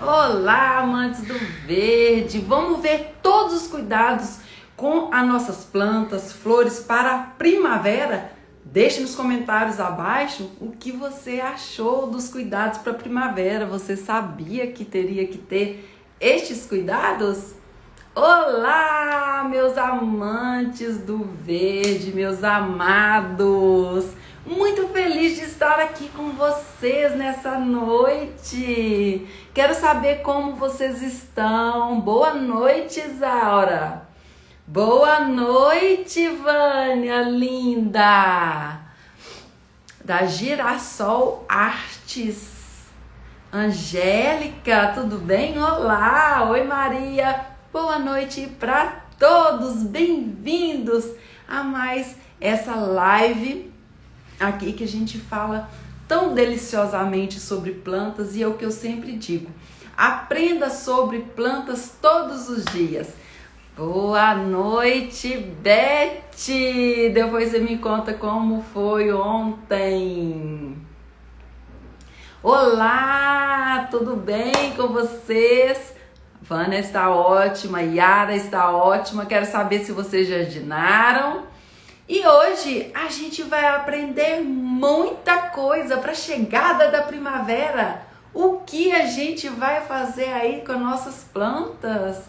Olá, amantes do verde! Vamos ver todos os cuidados com as nossas plantas, flores para a primavera? Deixe nos comentários abaixo o que você achou dos cuidados para a primavera. Você sabia que teria que ter estes cuidados? Olá, meus amantes do verde, meus amados! Muito feliz de estar aqui com vocês nessa noite. Quero saber como vocês estão. Boa noite, Isaura. Boa noite, Vânia, linda. Da Girassol Artes. Angélica, tudo bem? Olá. Oi, Maria. Boa noite para todos. Bem-vindos a mais essa live aqui que a gente fala tão deliciosamente sobre plantas, e é o que eu sempre digo: aprenda sobre plantas todos os dias. Boa noite, Beth! Depois você me conta como foi ontem. Olá, tudo bem com vocês? Vânia está ótima, Yara está ótima. Quero saber se vocês jardinaram. E hoje a gente vai aprender muita coisa para a chegada da primavera. O que a gente vai fazer aí com as nossas plantas?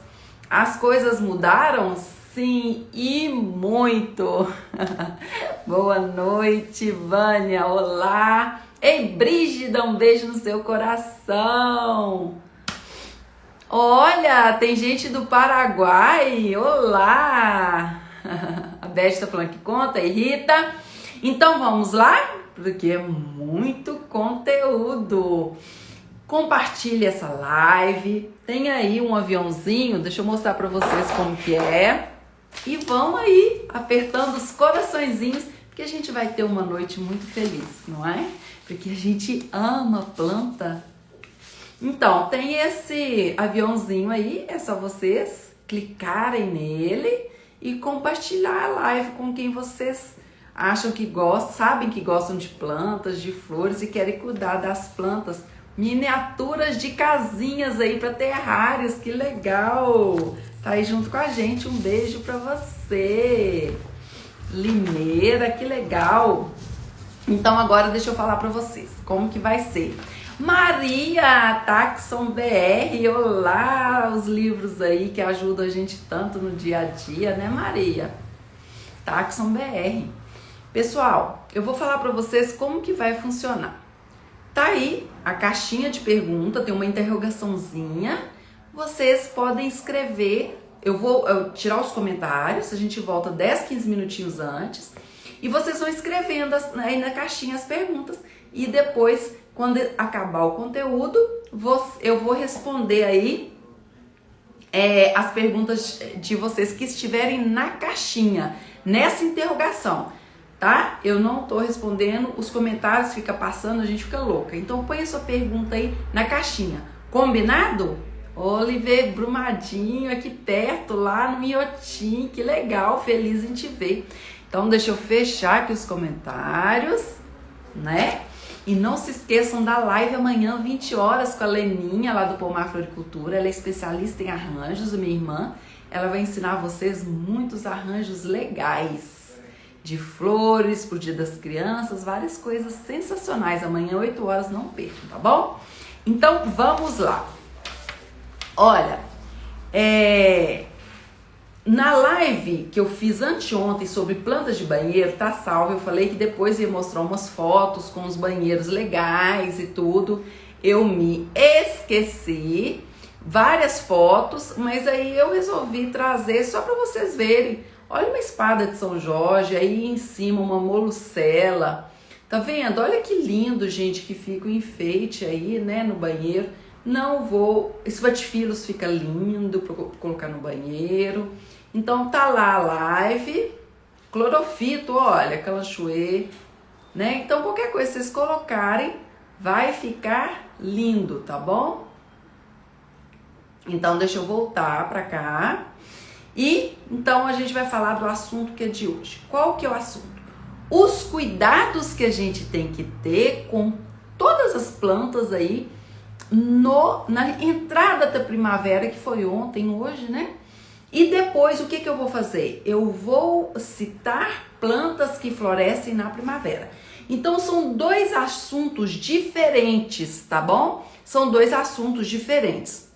As coisas mudaram? Sim, e muito! Boa noite, Vânia! Olá! Ei, Brígida, um beijo no seu coração! Olha, tem gente do Paraguai! Olá! A Beth está falando que conta, e Rita. Então vamos lá, porque é muito conteúdo. Compartilhe essa live. Tem aí um aviãozinho, deixa eu mostrar para vocês como que é. E vão aí apertando os coraçõezinhos, porque a gente vai ter uma noite muito feliz, não é? Porque a gente ama planta. Então, tem esse aviãozinho aí, é só vocês clicarem nele e compartilhar a live com quem vocês acham que gostam, sabem que gostam de plantas, de flores e querem cuidar das plantas. Miniaturas de casinhas aí para terrários, que legal! Tá aí junto com a gente, um beijo para você. Limeira, que legal! Então agora deixa eu falar para vocês como que vai ser. Maria, Taxon BR, olá, os livros aí que ajudam a gente tanto no dia a dia, né, Maria? Taxon BR. Pessoal, eu vou falar para vocês como que vai funcionar. Tá aí a caixinha de pergunta, tem uma interrogaçãozinha. Vocês podem escrever, eu vou tirar os comentários, a gente volta 10, 15 minutinhos antes, e vocês vão escrevendo aí na caixinha as perguntas, e depois, quando acabar o conteúdo, eu vou responder aí as perguntas de vocês que estiverem na caixinha, nessa interrogação, tá? Eu não tô respondendo, os comentários fica passando, a gente fica louca. Então põe a sua pergunta aí na caixinha, combinado? Oliver Brumadinho aqui perto, lá no Miotim, que legal, feliz em te ver. Então deixa eu fechar aqui os comentários, né? E não se esqueçam da live amanhã, 20 horas, com a Leninha, lá do Pomar Floricultura. Ela é especialista em arranjos, minha irmã. Ela vai ensinar vocês muitos arranjos legais, de flores, pro Dia das Crianças, várias coisas sensacionais. Amanhã, 8 horas, não percam, tá bom? Então, vamos lá. Olha, na live que eu fiz anteontem sobre plantas de banheiro, tá salvo, eu falei que depois ia mostrar umas fotos com os banheiros legais e tudo. Eu me esqueci, várias fotos, mas aí eu resolvi trazer só para vocês verem. Olha uma espada de São Jorge, aí em cima uma molucela. Tá vendo? Olha que lindo, gente, que fica o enfeite aí, né, no banheiro. Não vou... Esse bate-filos fica lindo para colocar no banheiro. Então tá lá a live. Clorofito, olha, calanchoe, né? Então qualquer coisa que vocês colocarem vai ficar lindo, tá bom? Então deixa eu voltar para cá. E então a gente vai falar do assunto que é de hoje. Qual que é o assunto? Os cuidados que a gente tem que ter com todas as plantas aí na entrada da primavera, que foi ontem, hoje, né? E depois, o que eu vou fazer? Eu vou citar plantas que florescem na primavera. Então, são dois assuntos diferentes, tá bom? São dois assuntos diferentes.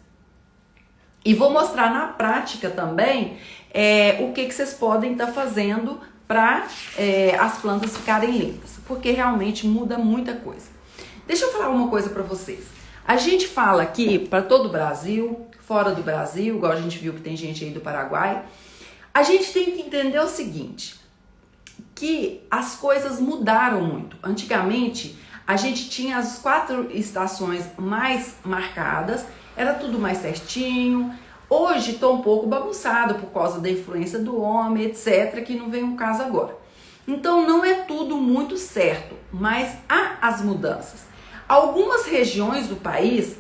E vou mostrar na prática também o que vocês podem estar fazendo para as plantas ficarem lindas. Porque realmente muda muita coisa. Deixa eu falar uma coisa para vocês. A gente fala aqui para todo o Brasil, fora do Brasil, igual a gente viu que tem gente aí do Paraguai. A gente tem que entender o seguinte, que as coisas mudaram muito. Antigamente, a gente tinha as 4 estações mais marcadas, era tudo mais certinho. Hoje está um pouco bagunçado por causa da influência do homem, etc., que não vem um caso agora. Então, não é tudo muito certo, mas há as mudanças. Algumas regiões do país,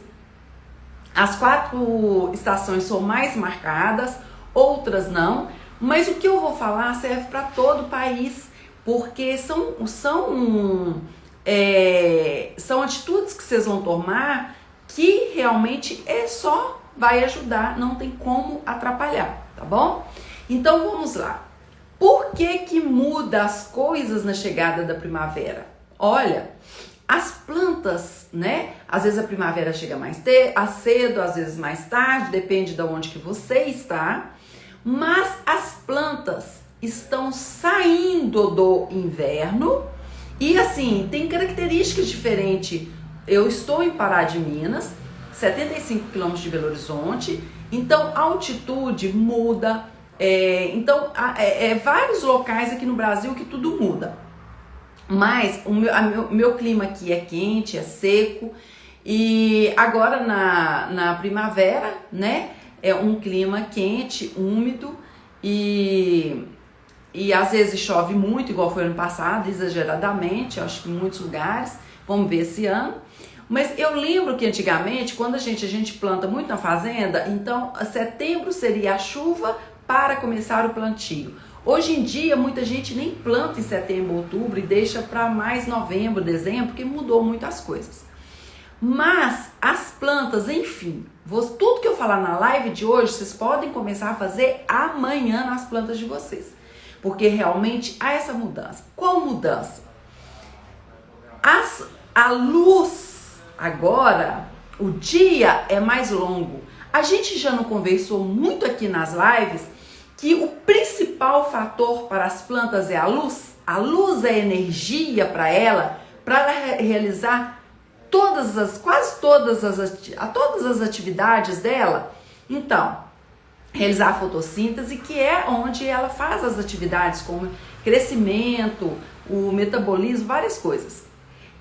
as 4 estações são mais marcadas, outras não, mas o que eu vou falar serve para todo o país, porque são atitudes que vocês vão tomar que realmente só vai ajudar, não tem como atrapalhar, tá bom? Então vamos lá. Por que muda as coisas na chegada da primavera? Olha, as plantas, né? Às vezes a primavera chega mais cedo, às vezes mais tarde, depende de onde que você está. Mas as plantas estão saindo do inverno e assim, tem características diferentes. Eu estou em Pará de Minas, 75 quilômetros de Belo Horizonte, então a altitude muda. Vários locais aqui no Brasil que tudo muda. Mas o meu clima aqui é quente, é seco, e agora na primavera, né, é um clima quente, úmido, e às vezes chove muito, igual foi ano passado, exageradamente, acho que em muitos lugares, vamos ver esse ano. Mas eu lembro que antigamente, quando a gente planta muito na fazenda, então setembro seria a chuva para começar o plantio. Hoje em dia, muita gente nem planta em setembro, outubro e deixa para mais novembro, dezembro, porque mudou muitas coisas. Mas as plantas, enfim, tudo que eu falar na live de hoje, vocês podem começar a fazer amanhã nas plantas de vocês. Porque realmente há essa mudança. Qual mudança? A luz agora, o dia é mais longo. A gente já não conversou muito aqui nas lives que o principal fator para as plantas é a luz. A luz é energia para ela realizar quase todas as atividades dela. Então, realizar a fotossíntese, que é onde ela faz as atividades como crescimento, o metabolismo, várias coisas.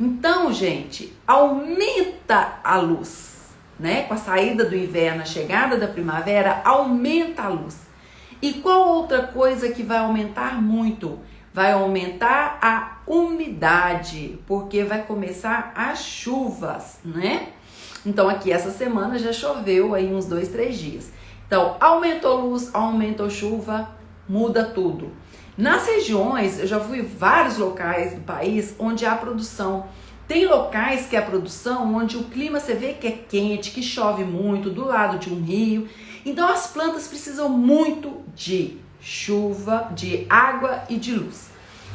Então, gente, aumenta a luz, né? Com a saída do inverno, a chegada da primavera, aumenta a luz. E qual outra coisa que vai aumentar muito? Vai aumentar a umidade, porque vai começar as chuvas, né? Então aqui essa semana já choveu aí uns 2, 3 dias. Então aumentou luz, aumentou chuva, muda tudo. Nas regiões, eu já fui em vários locais do país onde há produção. Tem locais que é a produção onde o clima você vê que é quente, que chove muito, do lado de um rio. Então as plantas precisam muito de chuva, de água e de luz.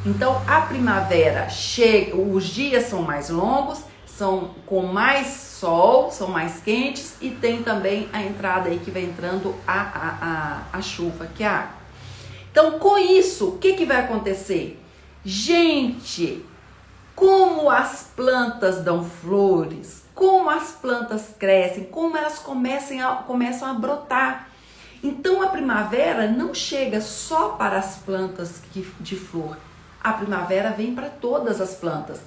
Então a primavera chega, os dias são mais longos, são com mais sol, são mais quentes e tem também a entrada aí que vai entrando a chuva, que é a água. Então com isso, o que vai acontecer? Gente, como as plantas dão flores, como as plantas crescem, como elas começam a brotar. Então a primavera não chega só para as plantas de flor, a primavera vem para todas as plantas.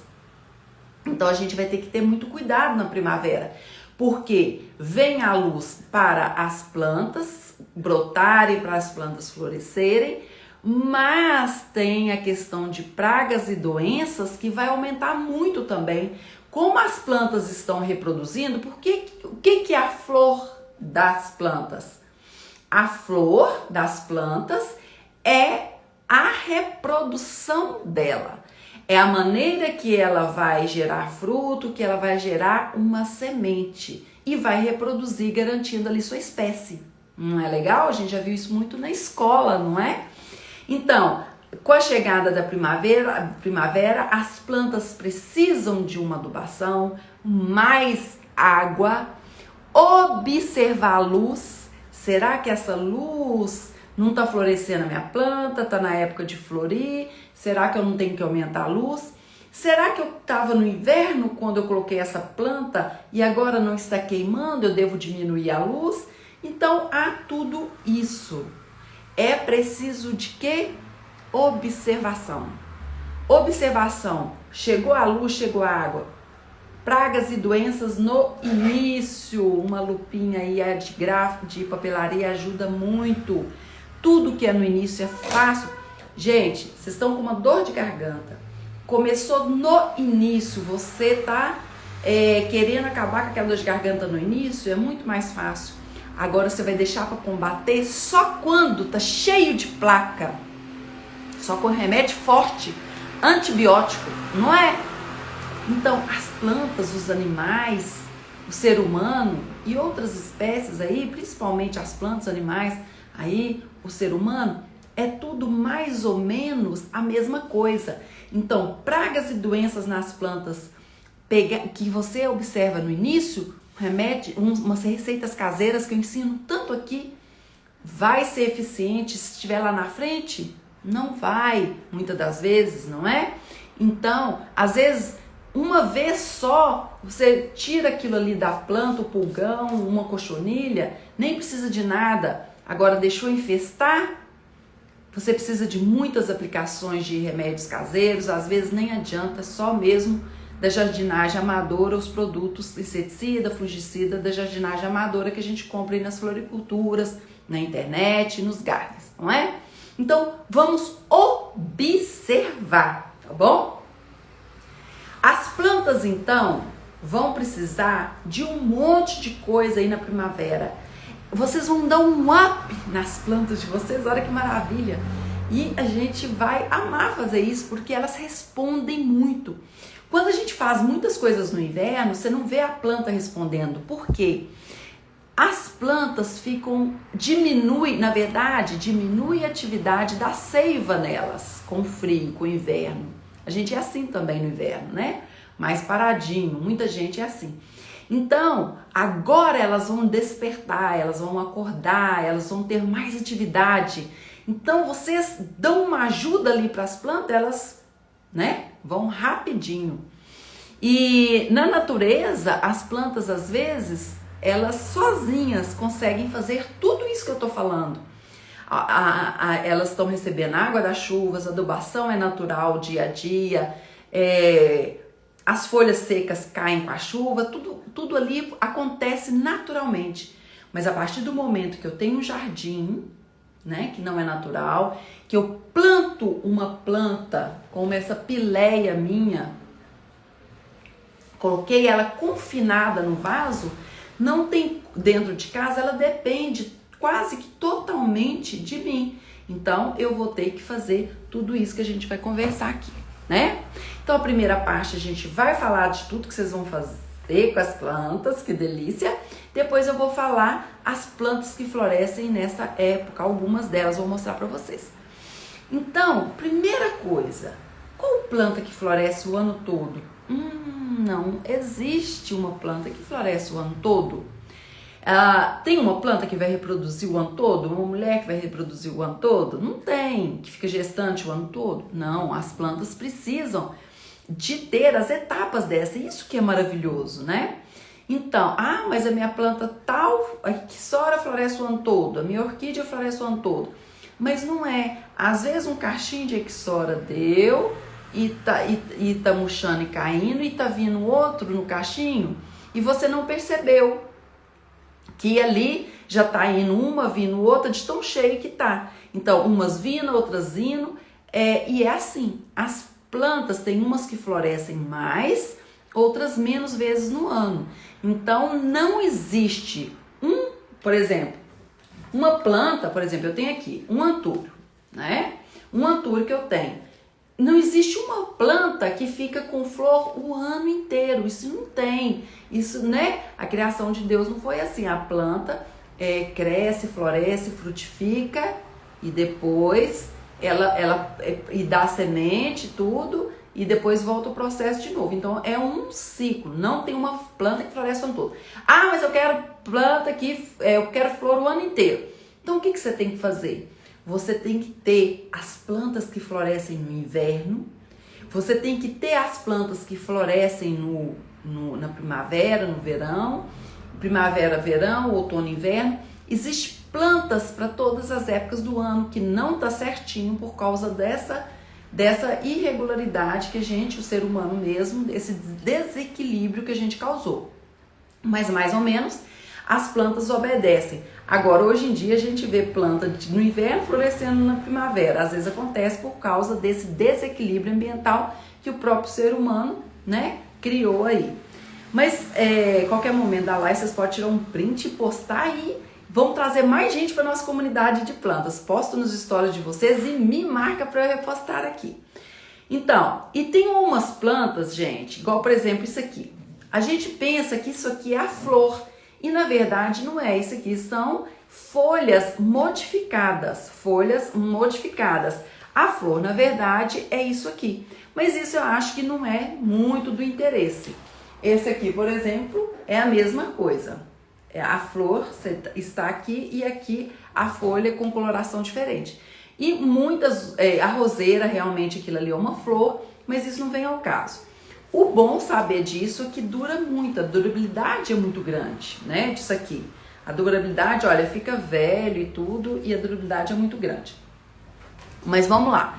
Então a gente vai ter que ter muito cuidado na primavera, porque vem a luz para as plantas brotarem, para as plantas florescerem, mas tem a questão de pragas e doenças que vai aumentar muito também. Como as plantas estão reproduzindo, o que é a flor das plantas? A flor das plantas é a reprodução dela. É a maneira que ela vai gerar fruto, que ela vai gerar uma semente e vai reproduzir, garantindo ali sua espécie. Não é legal? A gente já viu isso muito na escola, não é? Então, com a chegada da primavera, as plantas precisam de uma adubação, mais água, observar a luz. Será que essa luz não está florescendo a minha planta? Está na época de florir? Será que eu não tenho que aumentar a luz? Será que eu estava no inverno quando eu coloquei essa planta e agora não está queimando? Eu devo diminuir a luz? Então, há tudo isso. É preciso de quê? Observação. Observação. Chegou a luz, chegou a água. Pragas e doenças no início. Uma lupinha aí de papelaria ajuda muito. Tudo que é no início é fácil. Gente, vocês estão com uma dor de garganta. Começou no início. Você tá querendo acabar com aquela dor de garganta no início? É muito mais fácil. Agora você vai deixar para combater só quando tá cheio de placa. Só com remédio forte, antibiótico, não é? Então, as plantas, os animais, o ser humano e outras espécies aí, principalmente as plantas, animais, aí o ser humano, é tudo mais ou menos a mesma coisa. Então, pragas e doenças nas plantas que você observa no início, remédio, umas receitas caseiras que eu ensino tanto aqui, vai ser eficiente se estiver lá na frente? Não vai, muitas das vezes, não é? Então, às vezes, uma vez só, você tira aquilo ali da planta, o pulgão, uma cochonilha, nem precisa de nada. Agora, deixou infestar, você precisa de muitas aplicações de remédios caseiros, às vezes nem adianta, só mesmo da jardinagem amadora, os produtos inseticida, fungicida da jardinagem amadora que a gente compra aí nas floriculturas, na internet, nos gardens, não é? Então, vamos observar, tá bom? As plantas, então, vão precisar de um monte de coisa aí na primavera. Vocês vão dar um up nas plantas de vocês, olha que maravilha. E a gente vai amar fazer isso, porque elas respondem muito. Quando a gente faz muitas coisas no inverno, você não vê a planta respondendo. Por quê? As plantas diminui a atividade da seiva nelas, com frio, com inverno. A gente é assim também no inverno, né? Mais paradinho, muita gente é assim. Então, agora elas vão despertar, elas vão acordar, elas vão ter mais atividade. Então, vocês dão uma ajuda ali para as plantas, elas, né, vão rapidinho. E na natureza, as plantas, às vezes, elas sozinhas conseguem fazer tudo isso que eu tô falando. Elas estão recebendo água das chuvas, a adubação é natural, dia a dia, as folhas secas caem com a chuva, tudo ali acontece naturalmente. Mas a partir do momento que eu tenho um jardim, né, que não é natural, que eu planto uma planta como essa pileia minha, coloquei ela confinada no vaso, não tem dentro de casa, ela depende quase que totalmente de mim. Então, eu vou ter que fazer tudo isso que a gente vai conversar aqui, né? Então, a primeira parte a gente vai falar de tudo que vocês vão fazer com as plantas, que delícia. Depois eu vou falar as plantas que florescem nessa época, algumas delas vou mostrar para vocês. Então, primeira coisa, qual planta que floresce o ano todo? Não existe uma planta que floresce o ano todo. Tem uma planta que vai reproduzir o ano todo? Uma mulher que vai reproduzir o ano todo? Não tem. Que fica gestante o ano todo? Não, as plantas precisam de ter as etapas dessa. Isso que é maravilhoso, né? Então, mas a minha planta tal, a ixora floresce o ano todo, a minha orquídea floresce o ano todo. Mas não é. Às vezes um cachinho de ixora deu e tá murchando e caindo e tá vindo outro no cachinho e você não percebeu que ali já tá indo uma, vindo outra, de tão cheio que tá. Então, umas vindo, outras indo, e é assim. As plantas, tem umas que florescem mais, outras menos vezes no ano. Então, não existe por exemplo, uma planta, por exemplo, eu tenho aqui um antúrio, né? Um antúrio que eu tenho. não existe uma planta que fica com flor o ano inteiro. Isso não tem. Isso, né? A criação de Deus não foi assim. A planta cresce, floresce, frutifica e depois ela e dá semente, tudo, e depois volta o processo de novo. Então é um ciclo. Não tem uma planta que floresce o ano todo. Ah, mas eu quero planta que eu quero flor o ano inteiro. Então o que você tem que fazer? Você tem que ter as plantas que florescem no inverno, você tem que ter as plantas que florescem na primavera, no verão, primavera, verão, outono, inverno. Existem plantas para todas as épocas do ano que não está certinho por causa dessa irregularidade que o ser humano mesmo, esse desequilíbrio que a gente causou. Mas mais ou menos as plantas obedecem. Agora, hoje em dia, a gente vê planta no inverno florescendo na primavera. Às vezes acontece por causa desse desequilíbrio ambiental que o próprio ser humano, né, criou aí. Mas, qualquer momento da live, vocês podem tirar um print e postar aí. Vamos trazer mais gente para nossa comunidade de plantas. Posto nos stories de vocês e me marca para eu repostar aqui. Então, e tem umas plantas, gente, igual, por exemplo, isso aqui. A gente pensa que isso aqui é a flor. E na verdade não é, isso aqui são folhas modificadas, A flor, na verdade, é isso aqui, mas isso eu acho que não é muito do interesse. Esse aqui, por exemplo, é a mesma coisa. A flor está aqui e aqui a folha com coloração diferente. E muitas, a roseira realmente aquilo ali é uma flor, mas isso não vem ao caso. O bom saber disso é que dura muito, a durabilidade é muito grande, né, disso aqui. A durabilidade, olha, fica velho e tudo, e a durabilidade é muito grande. Mas vamos lá.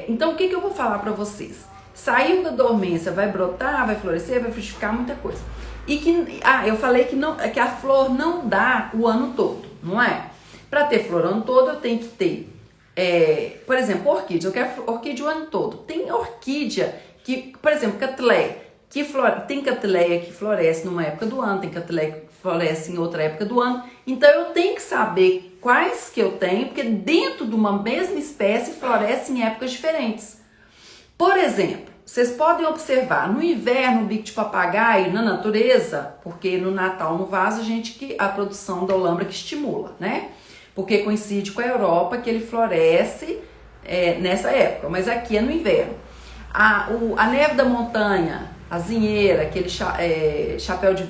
Então, o que eu vou falar para vocês? Saiu da dormência, vai brotar, vai florescer, vai frutificar, muita coisa. E que, eu falei que a flor não dá o ano todo, não é? Para ter flor o ano todo, eu tenho que ter por exemplo, orquídea, eu quero orquídea o ano todo. Tem orquídea que, por exemplo, catleia, tem catleia que floresce numa época do ano, tem catleia que floresce em outra época do ano. Então eu tenho que saber quais que eu tenho, porque dentro de uma mesma espécie floresce em épocas diferentes. Por exemplo, vocês podem observar no inverno o bico de papagaio na natureza, porque no Natal, no vaso, a produção da olambra que estimula, né? Porque coincide com a Europa que ele floresce nessa época, mas aqui é no inverno. A neve da montanha, a zinheira, aquele chapéu de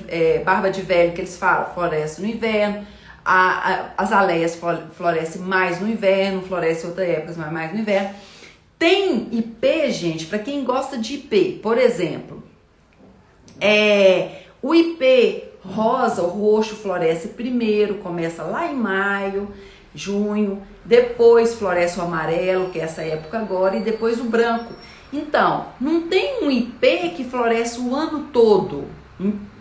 barba de velho que eles falam, floresce no inverno. As aleias florescem mais no inverno, floresce em outras épocas, mas mais no inverno. Tem ipê, gente, para quem gosta de ipê, por exemplo, o ipê rosa, o roxo floresce primeiro, começa lá em maio, junho, depois floresce o amarelo, que é essa época agora, e depois o branco. Então, não tem um ipê que floresce o ano todo.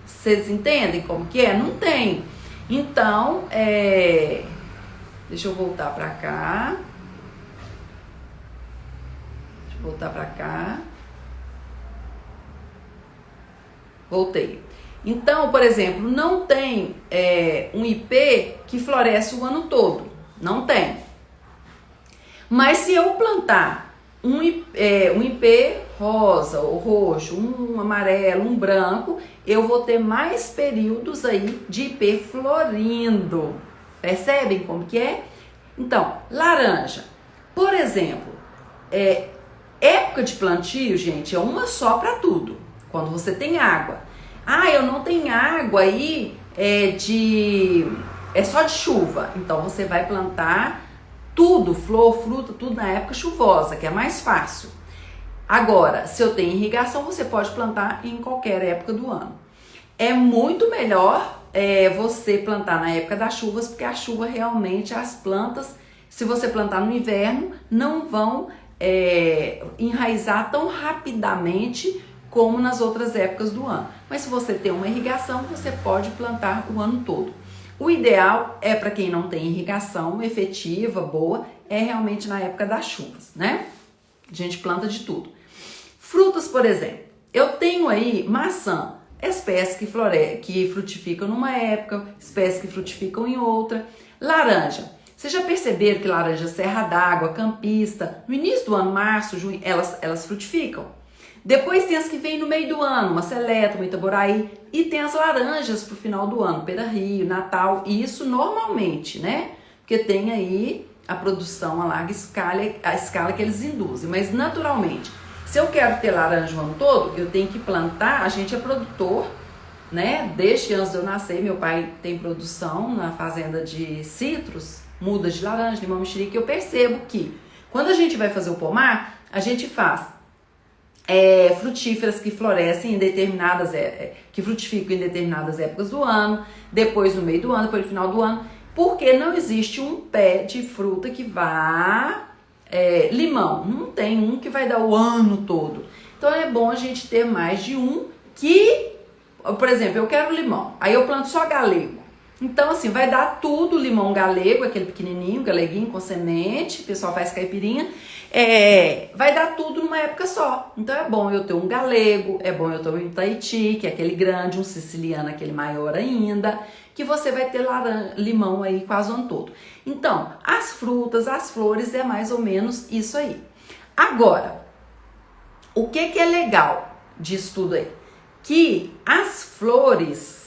Vocês entendem como que é? Não tem. Então, deixa eu voltar pra cá. Voltei. Então, por exemplo, não tem um ipê que floresce o ano todo. Não tem. Mas se eu plantar um ipê rosa ou roxo, um amarelo, um branco, eu vou ter mais períodos aí de ipê florindo. Percebem como que é? Então, laranja. Por exemplo, época de plantio, gente, é uma só para tudo. Quando você tem água. Eu não tenho água aí, é só de chuva. Então você vai plantar tudo, flor, fruta, tudo na época chuvosa, que é mais fácil. Agora, se eu tenho irrigação, você pode plantar em qualquer época do ano. É muito melhor você plantar na época das chuvas, porque a chuva realmente, as plantas, se você plantar no inverno, não vão enraizar tão rapidamente como nas outras épocas do ano. Mas se você tem uma irrigação, você pode plantar o ano todo. O ideal para quem não tem irrigação efetiva, boa, é realmente na época das chuvas, né? A gente planta de tudo. Frutas, por exemplo, eu tenho aí maçã, espécies que frutificam numa época, espécies que frutificam em outra. Laranja, Vocês já perceberam que laranja Serra d'Água, Campista, no início do ano, março, junho, elas frutificam? Depois tem as que vêm no meio do ano, uma Seleta, uma Itaboraí, e tem as laranjas pro final do ano, Pera Rio, Natal, e isso normalmente, né? Porque tem aí a produção a larga escala, a escala que eles induzem, mas naturalmente, se eu quero ter laranja o ano todo, eu tenho que plantar, a gente é produtor, né? Desde antes de eu nascer, meu pai tem produção na fazenda de citros, mudas de laranja, limão, mexerica, eu percebo que quando a gente vai fazer o pomar, a gente faz frutíferas que florescem em determinadas, que frutificam em determinadas épocas do ano, depois no meio do ano, depois no final do ano, porque não existe um pé de fruta que vá limão, não tem um que vai dar o ano todo. Então é bom a gente ter mais de um que, por exemplo, eu quero limão, aí eu planto só galego. Então assim, vai dar tudo limão galego, aquele pequenininho, galeguinho com semente, o pessoal faz caipirinha, vai dar tudo numa época só. Então é bom eu ter um galego, é bom eu ter um Tahiti, que é aquele grande, um siciliano, aquele maior ainda, que você vai ter limão aí quase o ano todo. Então, as frutas, as flores é mais ou menos isso aí. Agora, o que é legal disso tudo aí? Que as flores,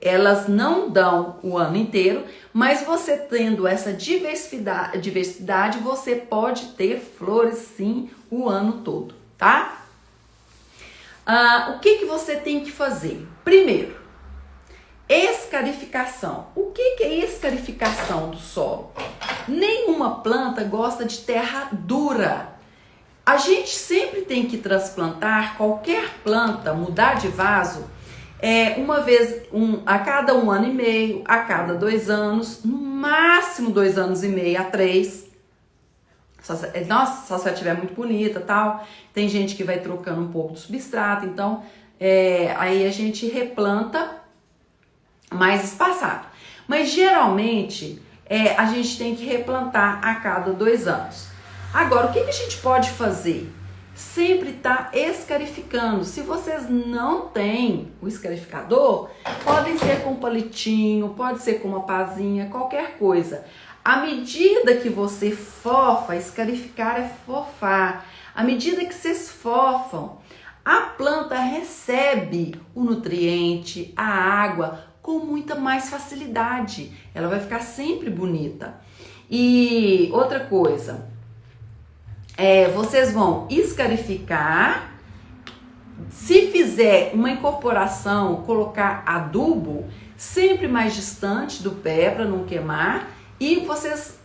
elas não dão o ano inteiro, mas você tendo essa diversidade, você pode ter flores sim o ano todo, tá? O que você tem que fazer? Primeiro, escarificação. O que é escarificação do solo? Nenhuma planta gosta de terra dura. A gente sempre tem que transplantar qualquer planta, mudar de vaso, uma vez a cada 1 ano e meio, a cada 2 anos, no máximo 2 anos e meio a 3. Só se ela estiver muito bonita e tal. Tem gente que vai trocando um pouco do substrato, então aí a gente replanta mais espaçado. Mas geralmente a gente tem que replantar a cada 2 anos. Agora, o que a gente pode fazer? Sempre tá escarificando. Se vocês não têm o escarificador, podem ser com palitinho, pode ser com uma pazinha, qualquer coisa. À medida que você fofa, escarificar é fofar. À medida que vocês fofam, a planta recebe o nutriente, a água com muita mais facilidade. Ela vai ficar sempre bonita. E outra coisa, vocês vão escarificar. Se fizer uma incorporação, colocar adubo sempre mais distante do pé para não queimar. E vocês,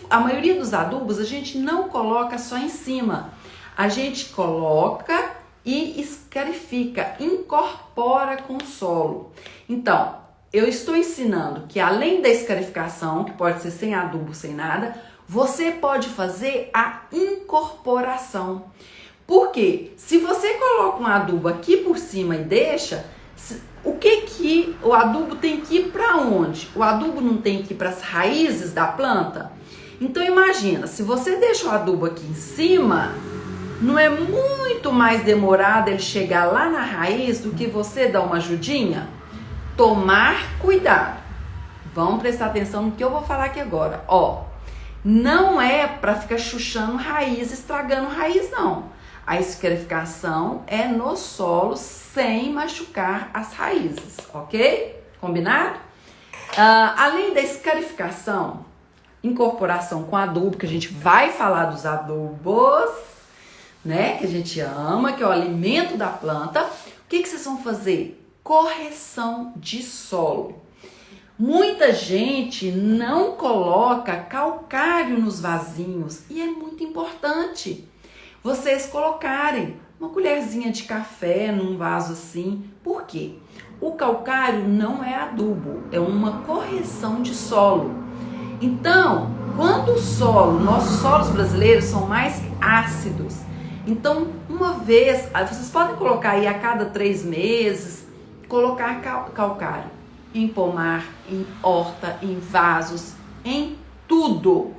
a maioria dos adubos a gente não coloca só em cima, a gente coloca e escarifica, incorpora com o solo. Então, eu estou ensinando que além da escarificação, que pode ser sem adubo, sem nada, você pode fazer a incorporação. Porque se você coloca um adubo aqui por cima e deixa, o adubo tem que ir para onde? O adubo não tem que ir para as raízes da planta? Então imagina, se você deixa o adubo aqui em cima, não é muito mais demorado ele chegar lá na raiz do que você dar uma ajudinha? Tomar cuidado. Vamos prestar atenção no que eu vou falar aqui agora. Não é para ficar chuchando raiz, estragando raiz, não. A escarificação é no solo sem machucar as raízes, ok? Combinado? Além da escarificação, incorporação com adubo, que a gente vai falar dos adubos, né? Que a gente ama, que é o alimento da planta. O que vocês vão fazer? Correção de solo. Muita gente não coloca calcário nos vasinhos e é muito importante vocês colocarem uma colherzinha de café num vaso assim. Por quê? O calcário não é adubo, é uma correção de solo. Então, quando o solo, nossos solos brasileiros são mais ácidos, então uma vez, vocês podem colocar aí a cada 3 meses, colocar calcário em pomar, em horta, em vasos, em tudo.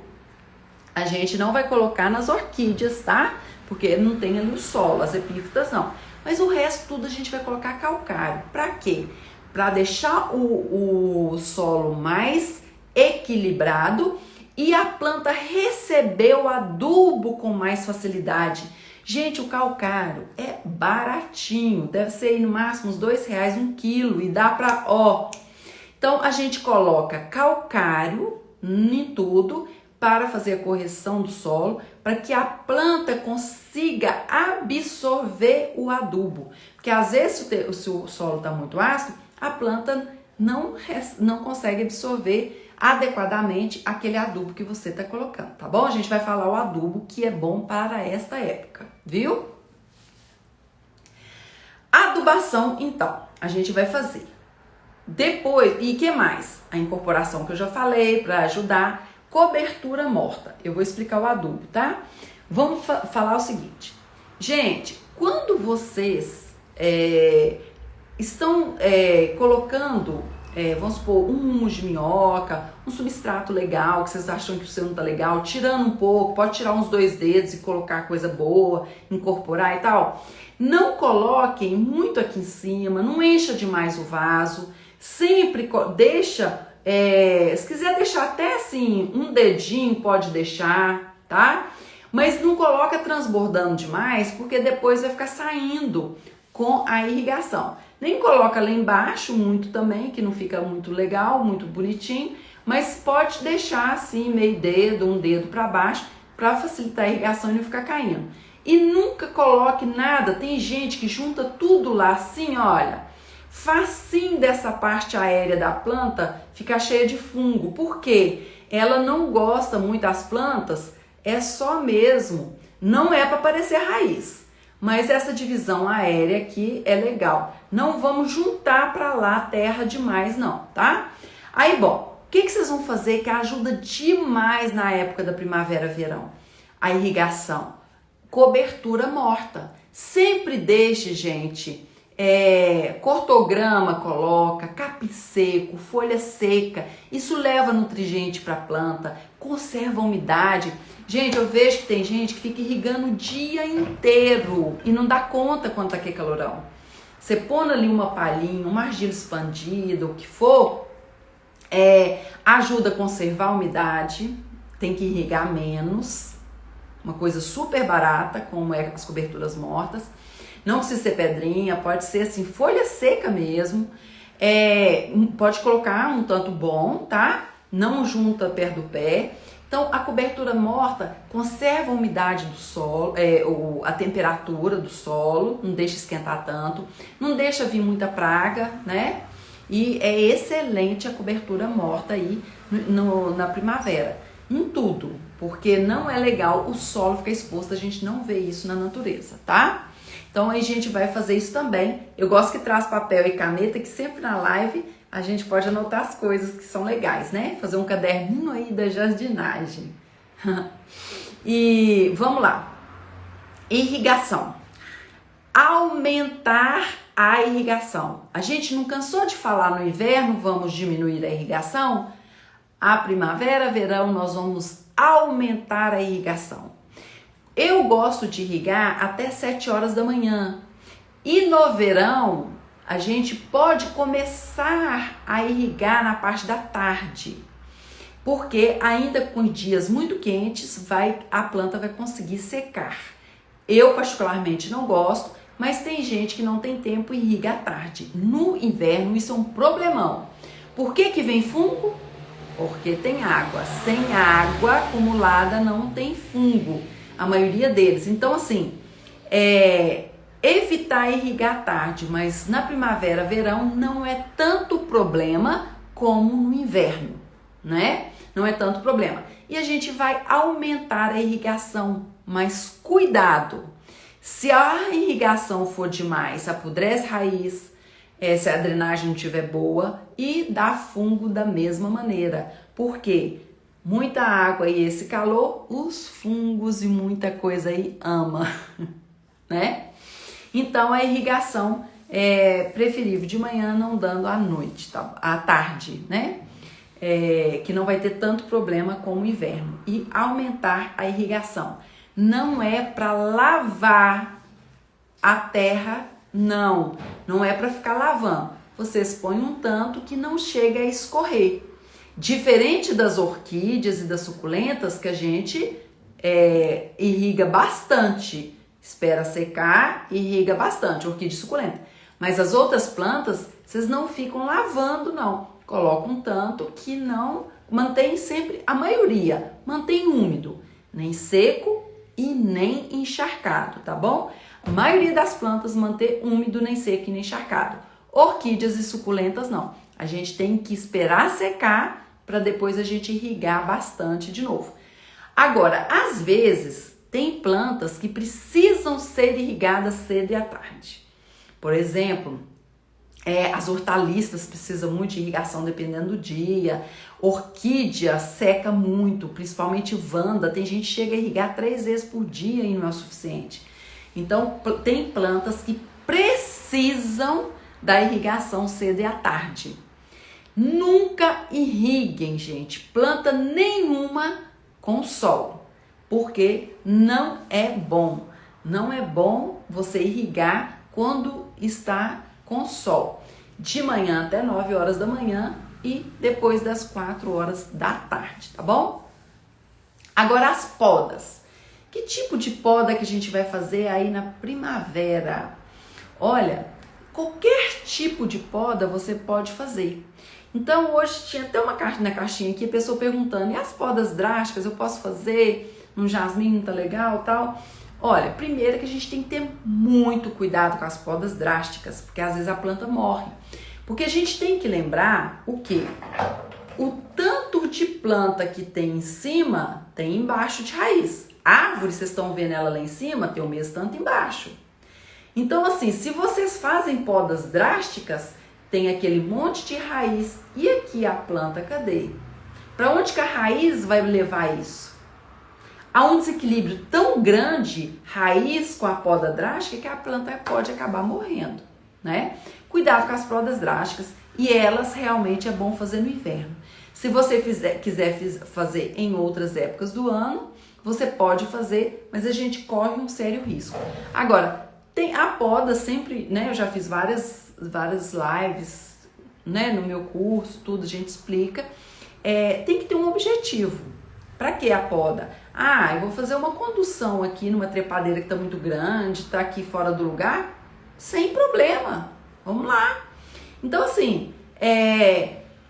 A gente não vai colocar nas orquídeas, tá? Porque não tem ali o solo, as epífitas não. Mas o resto tudo a gente vai colocar calcário. Pra quê? Pra deixar o solo mais equilibrado e a planta recebeu adubo com mais facilidade. Gente, o calcário é baratinho, deve ser aí no máximo uns R$2 um quilo e dá pra, ó. Então a gente coloca calcário em tudo para fazer a correção do solo, para que a planta consiga absorver o adubo. Porque às vezes se o solo está muito ácido, a planta não consegue absorver adequadamente aquele adubo que você está colocando, tá bom? A gente vai falar o adubo que é bom para esta época, viu? Adubação, então, a gente vai fazer. Depois, e que mais? A incorporação que eu já falei para ajudar, cobertura morta. Eu vou explicar o adubo, tá? Vamos falar o seguinte. Gente, quando vocês estão colocando, vamos supor, um humus de minhoca, um substrato legal, que vocês acham que o seu não tá legal, tirando um pouco, pode tirar uns 2 dedos e colocar coisa boa, incorporar e tal. Não coloquem muito aqui em cima, não encha demais o vaso, sempre deixa, se quiser deixar até assim, um dedinho pode deixar, tá? Mas não coloca transbordando demais, porque depois vai ficar saindo com a irrigação. Nem coloca lá embaixo muito também, que não fica muito legal, muito bonitinho, mas pode deixar assim, meio dedo, um dedo para baixo, para facilitar a irrigação e não ficar caindo. E nunca coloque nada, tem gente que junta tudo lá assim, olha, facinho dessa parte aérea da planta fica cheia de fungo. Por quê? Ela não gosta muito das plantas, é só mesmo, não é para parecer raiz. Mas essa divisão aérea aqui é legal. Não vamos juntar para lá terra demais não, tá? Aí, bom, o que vocês vão fazer que ajuda demais na época da primavera, verão? A irrigação. Cobertura morta. Sempre deixe, gente, cortograma coloca, capim seco, folha seca. Isso leva nutriente para a planta, conserva a umidade. Gente, eu vejo que tem gente que fica irrigando o dia inteiro e não dá conta quando tá aquele calorão. Você põe ali uma palhinha, uma argila expandida, o que for, ajuda a conservar a umidade, tem que irrigar menos, uma coisa super barata, como as coberturas mortas. Não precisa ser pedrinha, pode ser assim, folha seca mesmo. Pode colocar um tanto bom, tá? Não junta perto do pé. Então, a cobertura morta conserva a umidade do solo, a temperatura do solo, não deixa esquentar tanto, não deixa vir muita praga, né? E é excelente a cobertura morta aí na primavera, em tudo, porque não é legal o solo ficar exposto, a gente não vê isso na natureza, tá? Então, aí a gente vai fazer isso também. Eu gosto que traz papel e caneta, que sempre na live a gente pode anotar as coisas que são legais, né? Fazer um caderninho aí da jardinagem. E vamos lá. Irrigação. Aumentar a irrigação. A gente não cansou de falar no inverno, vamos diminuir a irrigação? A primavera, verão, nós vamos aumentar a irrigação. Eu gosto de irrigar até 7 horas da manhã. E no verão, a gente pode começar a irrigar na parte da tarde, porque ainda com dias muito quentes, a planta vai conseguir secar. Eu particularmente não gosto, mas tem gente que não tem tempo e irriga à tarde. No inverno isso é um problemão. Por que vem fungo? Porque tem água. Sem água acumulada não tem fungo, a maioria deles. Então assim, evitar irrigar à tarde, mas na primavera, verão, não é tanto problema como no inverno, né? Não é tanto problema. E a gente vai aumentar a irrigação, mas cuidado. Se a irrigação for demais, apodrece raiz, se a drenagem não estiver boa e dá fungo da mesma maneira. Por quê? Muita água e esse calor, os fungos e muita coisa aí ama, né? Então, a irrigação é preferível de manhã, não dando à noite, tá? À tarde, né? Que não vai ter tanto problema como o inverno. E aumentar a irrigação. Não é para lavar a terra, não é para ficar lavando. Vocês põem um tanto que não chega a escorrer. Diferente das orquídeas e das suculentas que a gente irriga bastante, espera secar e irriga bastante, orquídea e suculenta. Mas as outras plantas, vocês não ficam lavando não, colocam um tanto que não mantém sempre, a maioria mantém úmido, nem seco e nem encharcado, tá bom? A maioria das plantas mantém úmido, nem seco e nem encharcado. Orquídeas e suculentas não. A gente tem que esperar secar para depois a gente irrigar bastante de novo. Agora, às vezes, tem plantas que precisam ser irrigadas cedo e à tarde. Por exemplo, as hortaliças precisam muito de irrigação dependendo do dia. Orquídea seca muito, principalmente vanda. Tem gente que chega a irrigar 3 vezes por dia e não é o suficiente. Então, tem plantas que precisam da irrigação cedo e à tarde. Nunca irriguem, gente, planta nenhuma com sol, porque não é bom. Não é bom você irrigar quando está com sol. De manhã até 9 horas da manhã e depois das 4 horas da tarde, tá bom? Agora as podas. Que tipo de poda que a gente vai fazer aí na primavera? Olha, qualquer tipo de poda você pode fazer. Então hoje tinha até uma caixa na caixinha aqui, a pessoa perguntando, e as podas drásticas eu posso fazer? Um jasmim tá legal tal? Olha, primeiro que a gente tem que ter muito cuidado com as podas drásticas, porque às vezes a planta morre. Porque a gente tem que lembrar o quê? O tanto de planta que tem em cima, tem embaixo de raiz. A árvore, vocês estão vendo ela lá em cima, tem o mesmo tanto embaixo. Então assim, se vocês fazem podas drásticas, tem aquele monte de raiz. E aqui a planta, cadê? Para onde que a raiz vai levar isso? Há um desequilíbrio tão grande, raiz com a poda drástica, que a planta pode acabar morrendo, né? Cuidado com as podas drásticas, e elas realmente é bom fazer no inverno. Se você quiser fazer em outras épocas do ano, você pode fazer, mas a gente corre um sério risco. Agora, tem a poda sempre, né? Eu já fiz várias lives, né? No meu curso, tudo a gente explica. Tem que ter um objetivo. Para que a poda? Eu vou fazer uma condução aqui numa trepadeira que está muito grande, está aqui fora do lugar? Sem problema, vamos lá. Então assim,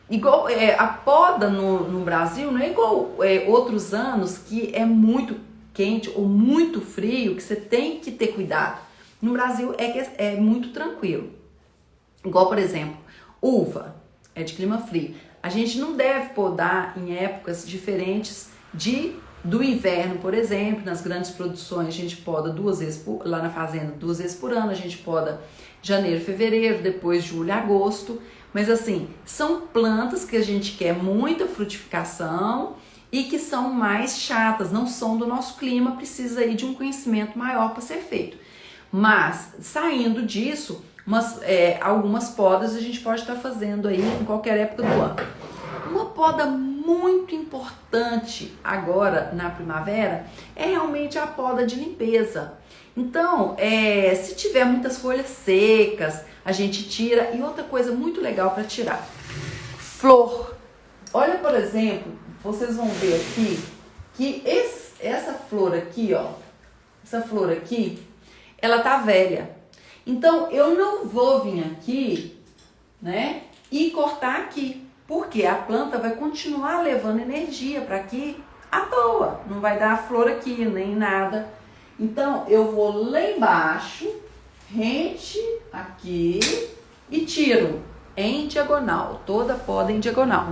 igual a poda no Brasil não é igual outros anos que é muito quente ou muito frio, que você tem que ter cuidado. No Brasil é muito tranquilo. Igual, por exemplo, uva é de clima frio. A gente não deve podar em épocas diferentes do inverno, por exemplo. Nas grandes produções a gente poda 2 vezes lá na fazenda 2 vezes por ano. A gente poda janeiro, fevereiro, depois julho, agosto. Mas assim, são plantas que a gente quer muita frutificação e que são mais chatas, não são do nosso clima, precisa aí de um conhecimento maior para ser feito. Mas saindo disso, algumas podas a gente pode estar fazendo aí em qualquer época do ano. Uma poda muito importante agora na primavera é realmente a poda de limpeza. Então, se tiver muitas folhas secas, a gente tira. E outra coisa muito legal para tirar, flor. Olha, por exemplo, vocês vão ver aqui que essa flor aqui, ó, essa flor aqui, ela tá velha. Então, eu não vou vir aqui, né, e cortar aqui, porque a planta vai continuar levando energia para aqui à toa. Não vai dar flor aqui, nem nada. Então, eu vou lá embaixo, rente aqui e tiro em diagonal, toda poda em diagonal.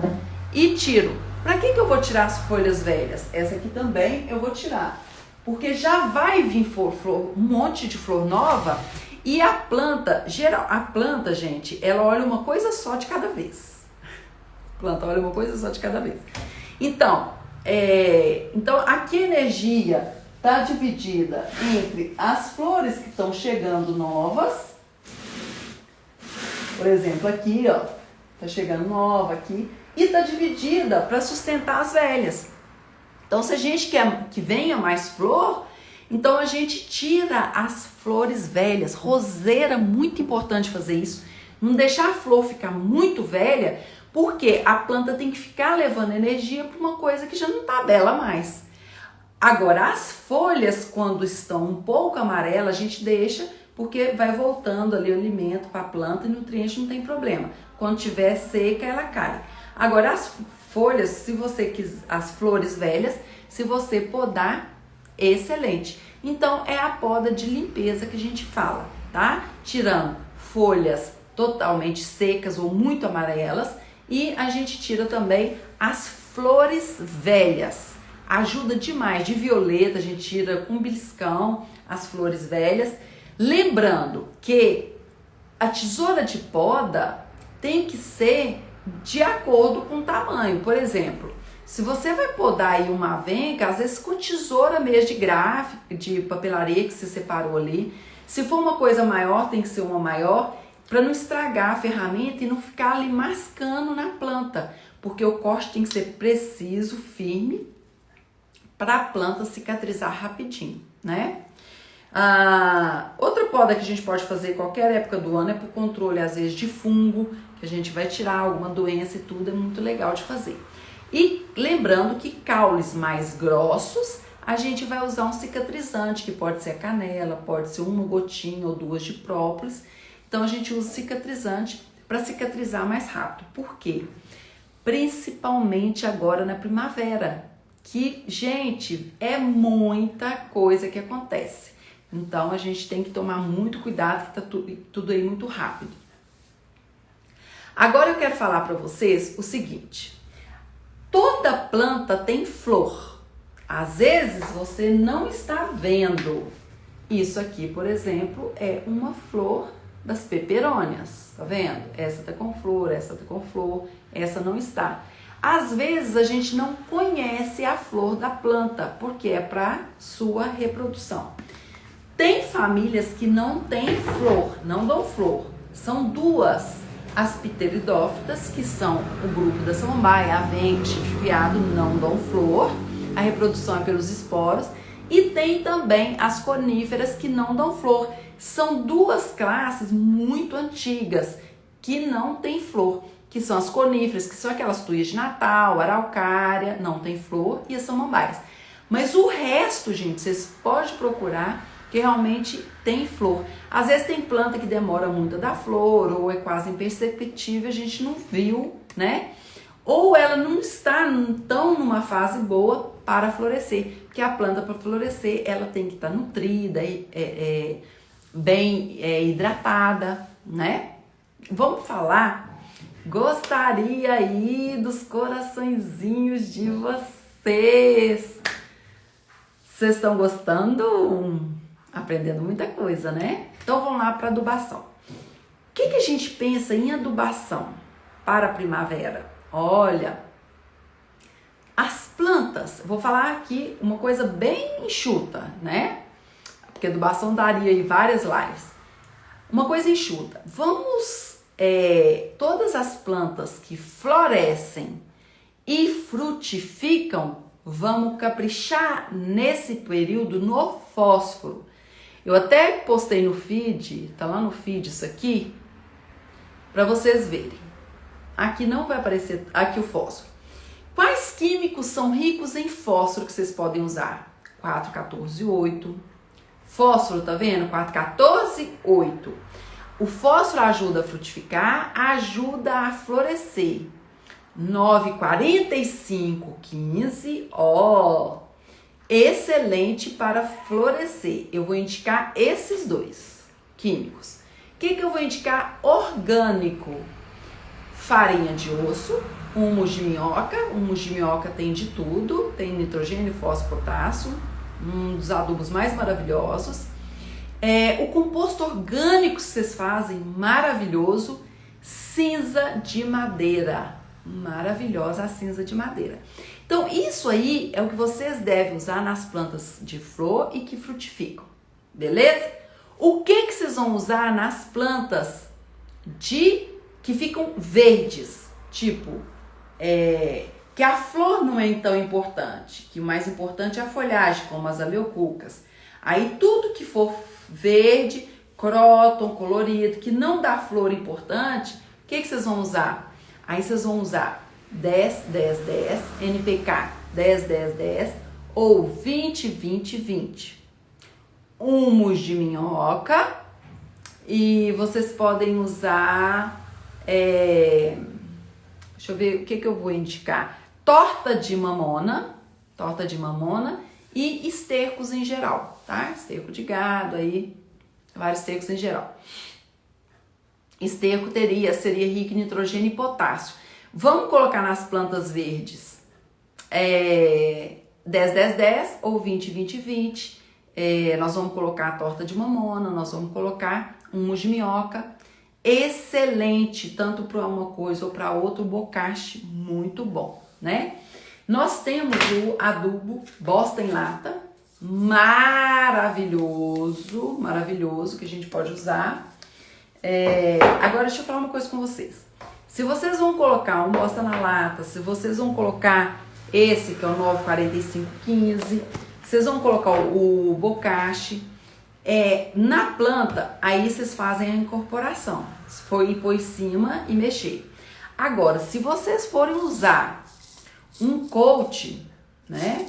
E tiro. Para que eu vou tirar as folhas velhas? Essa aqui também eu vou tirar, porque já vai vir flor, um monte de flor nova. E a planta, gente, ela olha uma coisa só de cada vez. A planta olha uma coisa só de cada vez. Então aqui a energia está dividida entre as flores que estão chegando novas. Por exemplo, aqui, ó, tá chegando nova aqui. E tá dividida para sustentar as velhas. Então, se a gente quer que venha mais flor, então a gente tira as flores velhas. Roseira, muito importante fazer isso. Não deixar a flor ficar muito velha, Porque a planta tem que ficar levando energia para uma coisa que já não tá bela mais. Agora, as folhas, quando estão um pouco amarelas, a gente deixa, porque vai voltando ali o alimento para a planta e nutriente não tem problema. Quando tiver seca, ela cai. Agora, as folhas, se você quiser, as flores velhas, se você podar, excelente. Então, é a poda de limpeza que a gente fala, tá? Tirando folhas totalmente secas ou muito amarelas, e a gente tira também as flores velhas. Ajuda demais. De violeta, a gente tira com beliscão as flores velhas. Lembrando que a tesoura de poda tem que ser de acordo com o tamanho. Por exemplo, se você vai podar aí uma avenca, às vezes com tesoura mesmo de gráfico, de papelaria que você separou ali. Se for uma coisa maior, tem que ser uma maior, para não estragar a ferramenta e não ficar ali mascando na planta. Porque o corte tem que ser preciso, firme, para a planta cicatrizar rapidinho, né? Outra poda que a gente pode fazer em qualquer época do ano é por controle, às vezes, de fungo, que a gente vai tirar alguma doença e tudo, é muito legal de fazer. E lembrando que caules mais grossos, a gente vai usar um cicatrizante, que pode ser a canela, pode ser uma gotinha ou duas de própolis. Então, a gente usa cicatrizante para cicatrizar mais rápido. Por quê? Principalmente agora na primavera, que, gente, é muita coisa que acontece. Então, a gente tem que tomar muito cuidado, que tá tudo aí muito rápido. Agora eu quero falar para vocês o seguinte. Toda planta tem flor. Às vezes, você não está vendo. Isso aqui, por exemplo, é uma flor das peperônias. Tá vendo? Essa tá com flor, essa tá com flor, essa não está. Às vezes a gente não conhece a flor da planta, porque é para sua reprodução. Tem famílias que não têm flor, não dão flor. São duas, as pteridófitas, que são o grupo da samambaia, avenca, chifre veado, não dão flor. A reprodução é pelos esporos. E tem também as coníferas que não dão flor. São duas classes muito antigas que não têm flor, que são as coníferas, que são aquelas tuias de Natal, araucária, não tem flor, e as samambaias. Mas o resto, gente, vocês podem procurar, que realmente tem flor. Às vezes tem planta que demora muito a dar flor, ou é quase imperceptível, a gente não viu, né? Ou ela não está tão numa fase boa para florescer, porque a planta, para florescer, ela tem que estar nutrida, bem hidratada, né? Vamos falar. Gostaria aí dos coraçõezinhos de vocês. Vocês estão gostando? Aprendendo muita coisa, né? Então vamos lá para adubação. O que a gente pensa em adubação para a primavera? Olha, as plantas, vou falar aqui uma coisa bem enxuta, né? Porque adubação daria aí várias lives. Uma coisa enxuta. Vamos... todas as plantas que florescem e frutificam, vamos caprichar nesse período no fósforo. Eu até postei no feed, tá lá no feed isso aqui, para vocês verem. Aqui não vai aparecer, aqui o fósforo. Quais químicos são ricos em fósforo que vocês podem usar? 4, 14, 8. Fósforo, tá vendo? 4, 14, 8. O fósforo ajuda a frutificar, ajuda a florescer. 9, 45, 15, excelente para florescer. Eu vou indicar esses dois químicos. O que eu vou indicar? Orgânico. Farinha de osso, humus de minhoca. Humus de minhoca tem de tudo, tem nitrogênio, fósforo, potássio, um dos adubos mais maravilhosos. O composto orgânico que vocês fazem, maravilhoso. Cinza de madeira, maravilhosa a cinza de madeira. Então isso aí é o que vocês devem usar nas plantas de flor e que frutificam, beleza? O que vocês vão usar nas plantas que ficam verdes, tipo, que a flor não é tão importante, que o mais importante é a folhagem, como as aleocucas. Aí tudo que for verde, cróton, colorido, que não dá flor importante, o que vocês vão usar? Aí vocês vão usar 10, 10, 10, NPK 10, 10, 10 ou 20, 20, 20. Humus de minhoca e vocês podem usar, deixa eu ver o que eu vou indicar, torta de mamona e estercos em geral, tá? Esterco de gado aí, vários estercos em geral. Esterco seria rico em nitrogênio e potássio. Vamos colocar nas plantas verdes 10, 10, 10 ou 20, 20, 20. Nós vamos colocar a torta de mamona, nós vamos colocar humus de minhoca. Excelente, tanto para uma coisa ou para outra, o bocashi, muito bom, né? Nós temos o adubo bosta em lata, maravilhoso, maravilhoso, que a gente pode usar. Agora deixa eu falar uma coisa com vocês. Se vocês vão colocar um bosta na lata, se vocês vão colocar esse que é o 94515, vocês vão colocar o bocashi na planta, aí vocês fazem a incorporação. Se for ir por cima e mexer. Agora, se vocês forem usar um coat, né?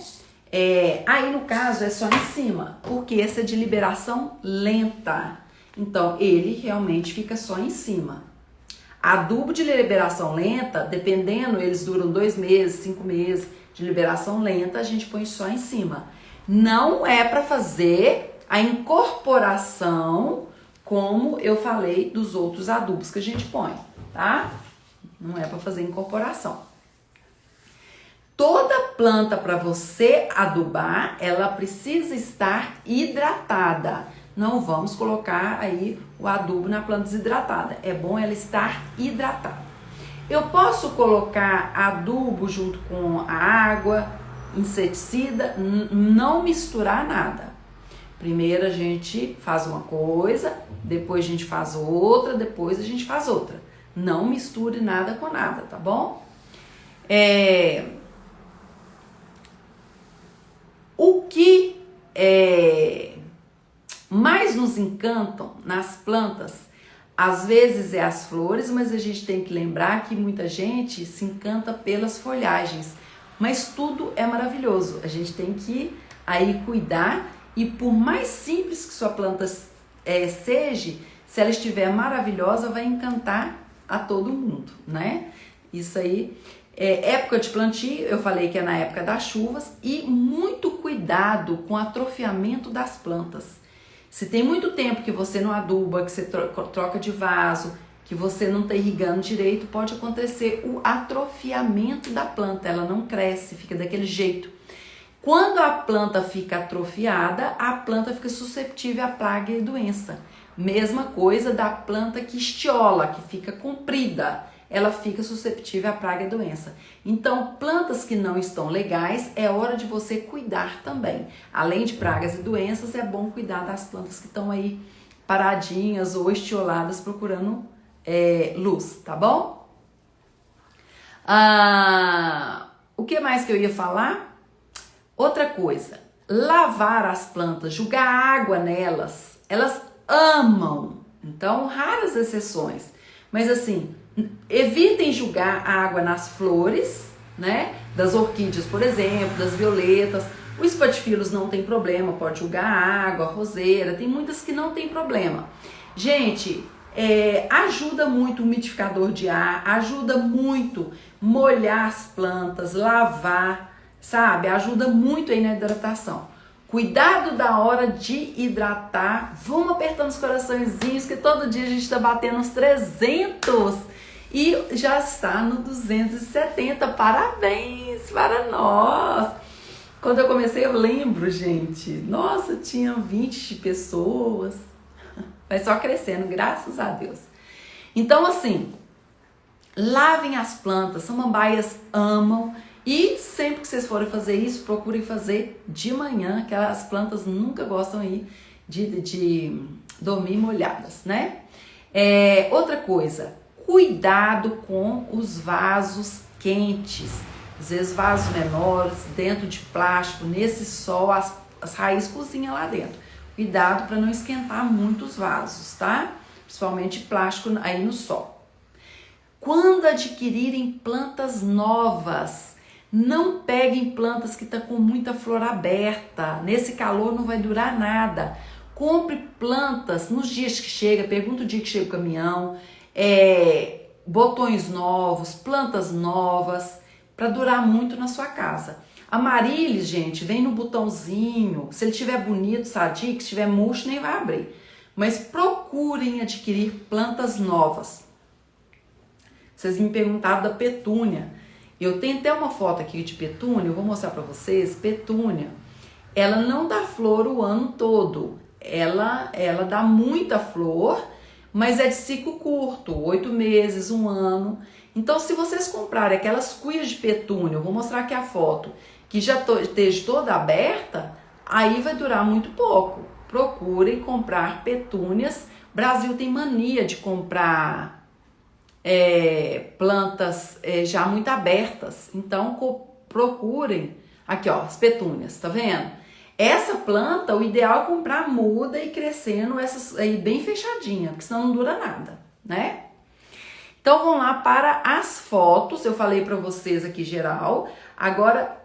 Aí no caso é só em cima, porque esse é de liberação lenta. Então, ele realmente fica só em cima. Adubo de liberação lenta, dependendo, eles duram 2 meses, 5 meses de liberação lenta, a gente põe só em cima. Não é para fazer a incorporação, como eu falei dos outros adubos que a gente põe, tá? Não é para fazer incorporação. Toda planta para você adubar, ela precisa estar hidratada. Não vamos colocar aí o adubo na planta desidratada. É bom ela estar hidratada. Eu posso colocar adubo junto com a água, inseticida, não misturar nada. Primeiro a gente faz uma coisa, depois a gente faz outra, depois a gente faz outra. Não misture nada com nada, tá bom? O que mais nos encantam nas plantas, às vezes é as flores, mas a gente tem que lembrar que muita gente se encanta pelas folhagens. Mas tudo é maravilhoso, a gente tem que aí cuidar e por mais simples que sua planta seja, se ela estiver maravilhosa, vai encantar a todo mundo, né? Isso aí, época de plantio, eu falei que é na época das chuvas e muito cuidado com o atrofiamento das plantas. Se tem muito tempo que você não aduba, que você troca de vaso, que você não está irrigando direito, pode acontecer o atrofiamento da planta, ela não cresce, fica daquele jeito. Quando a planta fica atrofiada, a planta fica suscetível a praga e doença. Mesma coisa da planta que estiola, que fica comprida, ela fica suscetível a praga e doença. Então, plantas que não estão legais, é hora de você cuidar também. Além de pragas e doenças, é bom cuidar das plantas que estão aí paradinhas ou estioladas procurando luz, tá bom? O que mais que eu ia falar? Outra coisa, lavar as plantas, jogar água nelas, elas amam. Então, raras exceções. Mas assim, evitem jogar água nas flores, né? Das orquídeas, por exemplo, das violetas. O espatifilus não tem problema, pode jogar água, roseira, tem muitas que não tem problema. Gente, ajuda muito o umidificador de ar, ajuda muito molhar as plantas, lavar, sabe? Ajuda muito aí na hidratação. Cuidado da hora de hidratar. Vamos apertando os coraçõezinhos, que todo dia a gente está batendo uns 300 e já está no 270. Parabéns para nós! Quando eu comecei, eu lembro, gente. Nossa, tinha 20 pessoas. Vai só crescendo, graças a Deus. Então, assim, lavem as plantas. Samambaias amam. E sempre que vocês forem fazer isso, procurem fazer de manhã, que as plantas nunca gostam aí de dormir molhadas, né? Outra coisa, cuidado com os vasos quentes. Às vezes vasos menores, dentro de plástico, nesse sol, as raízes cozinham lá dentro. Cuidado para não esquentar muito os vasos, tá? Principalmente plástico aí no sol. Quando adquirirem plantas novas, não peguem plantas que estão com muita flor aberta. Nesse calor não vai durar nada. Compre plantas nos dias que chega, pergunta o dia que chega o caminhão, botões novos, plantas novas, para durar muito na sua casa. Amaryllis, gente, vem no botãozinho. Se ele estiver bonito, sadio, que estiver murcho, nem vai abrir. Mas procurem adquirir plantas novas. Vocês me perguntaram da petúnia. Eu tenho até uma foto aqui de petúnia, eu vou mostrar para vocês. Petúnia, ela não dá flor o ano todo. Ela dá muita flor, mas é de ciclo curto, 8 meses, 1 ano. Então, se vocês comprarem aquelas cuias de petúnia, eu vou mostrar aqui a foto, que já esteja toda aberta, aí vai durar muito pouco. Procurem comprar petúnias. Brasil tem mania de comprar plantas já muito abertas. Então, procurem. Aqui, ó, as petúnias, tá vendo? Essa planta, o ideal é comprar muda e crescendo essas aí bem fechadinha, porque senão não dura nada, né? Então, vamos lá para as fotos. Eu falei para vocês aqui geral. Agora,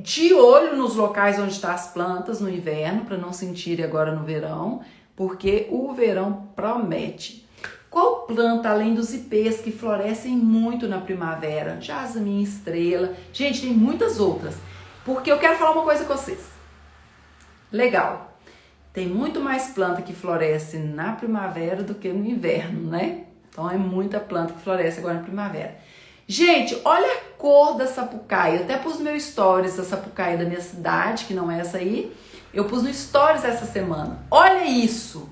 de olho nos locais onde estão as plantas no inverno, para não sentirem agora no verão, porque o verão promete. Qual planta, além dos ipês, que florescem muito na primavera? Jasmim, estrela. Gente, tem muitas outras. Porque eu quero falar uma coisa com vocês. Legal. Tem muito mais planta que floresce na primavera do que no inverno, né? Então é muita planta que floresce agora na primavera. Gente, olha a cor da sapucaia. Eu até pus no meu stories a sapucaia da minha cidade, que não é essa aí. Eu pus no stories essa semana. Olha isso.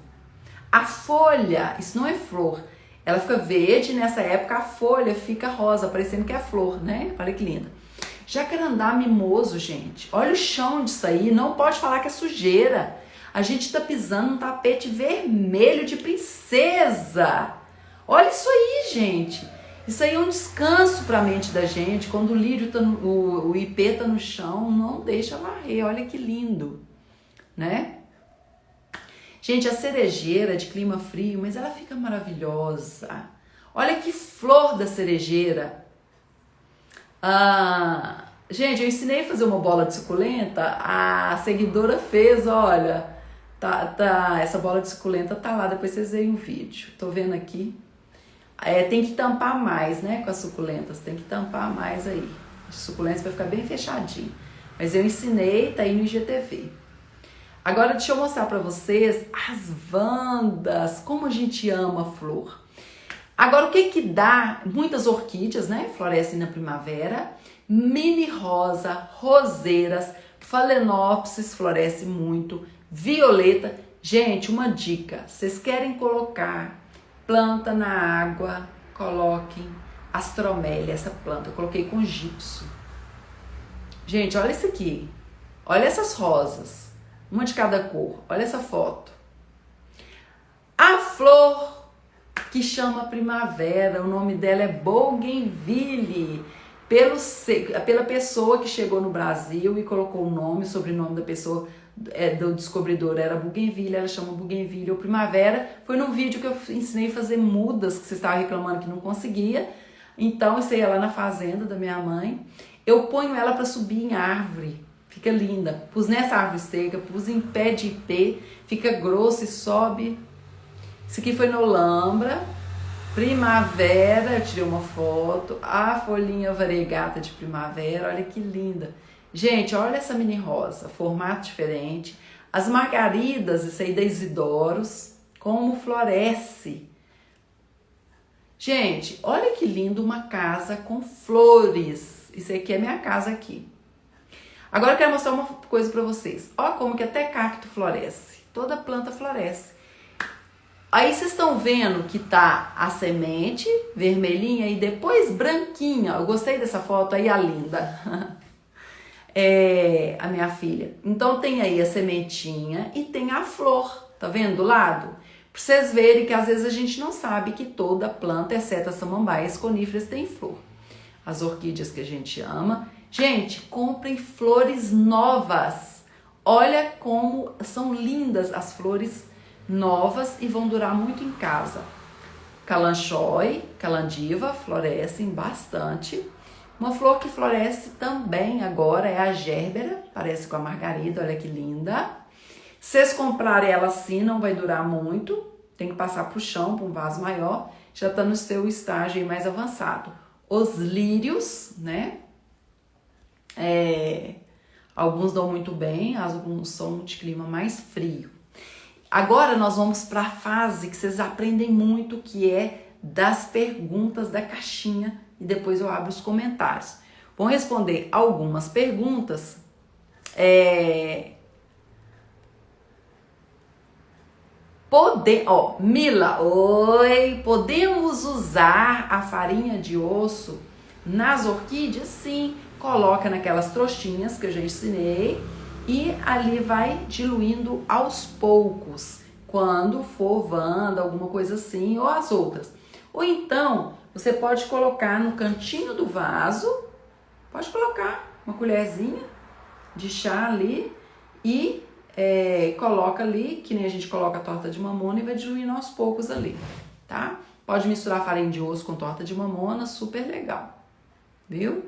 A folha, isso não é flor. Ela fica verde, nessa época a folha fica rosa, parecendo que é flor, né? Olha que linda. Jacarandá mimoso, gente. Olha o chão disso aí. Não pode falar que é sujeira. A gente tá pisando num tapete vermelho de princesa. Olha isso aí, gente. Isso aí é um descanso para a mente da gente. Quando o lírio tá o ipê tá no chão, não deixa varrer. Olha que lindo, né? Gente, a cerejeira é de clima frio, mas ela fica maravilhosa. Olha que flor da cerejeira. Gente, eu ensinei a fazer uma bola de suculenta. A seguidora fez, olha. Essa bola de suculenta tá lá, depois vocês veem o vídeo. Tô vendo aqui. Tem que tampar mais, né, com as suculentas. Tem que tampar mais aí. As suculentas vai ficar bem fechadinho. Mas eu ensinei, tá aí no IGTV. Agora deixa eu mostrar pra vocês as vandas, como a gente ama a flor. Agora o que dá? Muitas orquídeas, né, florescem na primavera. Mini rosa, roseiras, phalaenopsis floresce muito, violeta. Gente, uma dica, vocês querem colocar planta na água, coloquem astromélia, essa planta, eu coloquei com gipso. Gente, olha isso aqui, olha essas rosas. Uma de cada cor. Olha essa foto. A flor que chama primavera, o nome dela é Bougainville. Pela pessoa que chegou no Brasil e colocou o nome, o sobrenome da pessoa, do descobridor era Bougainville, ela chama Bougainville ou primavera. Foi no vídeo que eu ensinei a fazer mudas, que vocês estavam reclamando que não conseguia. Então, isso aí é lá na fazenda da minha mãe. Eu ponho ela para subir em árvore. Fica linda. Pus nessa árvore seca, pus em pé de ipê, fica grosso e sobe. Isso aqui foi no Olambra. Primavera, eu tirei uma foto. A folhinha variegata de primavera, olha que linda. Gente, olha essa mini rosa, formato diferente. As margaridas, isso aí da Isidoros, como floresce. Gente, olha que lindo uma casa com flores. Isso aqui é minha casa aqui. Agora eu quero mostrar uma coisa para vocês. Olha como que até cacto floresce. Toda planta floresce. Aí vocês estão vendo que tá a semente vermelhinha e depois branquinha. Eu gostei dessa foto aí, a linda. A minha filha. Então tem aí a sementinha e tem a flor. Tá vendo do lado? Pra vocês verem que às vezes a gente não sabe que toda planta, exceto as samambaias coníferas, tem flor. As orquídeas que a gente ama. Gente, comprem flores novas. Olha como são lindas as flores novas e vão durar muito em casa. calanchói, calandiva, florescem bastante. Uma flor que floresce também agora é a gérbera, parece com a margarida, olha que linda. Se vocês comprarem ela assim, não vai durar muito, tem que passar para o chão, para um vaso maior, já está no seu estágio mais avançado. Os lírios, né? Alguns dão muito bem, alguns são de clima mais frio. Agora nós vamos para a fase que vocês aprendem muito, que é das perguntas da caixinha, e depois eu abro os comentários. Vou responder algumas perguntas. Mila, oi, podemos usar a farinha de osso nas orquídeas? Sim, coloca naquelas trouxinhas que eu já ensinei e ali vai diluindo aos poucos, quando for Wanda, alguma coisa assim, ou as outras. Ou então, você pode colocar no cantinho do vaso, pode colocar uma colherzinha de chá ali e coloca ali, que nem a gente coloca a torta de mamona e vai diluindo aos poucos ali, tá? Pode misturar farinha de osso com torta de mamona, super legal, viu?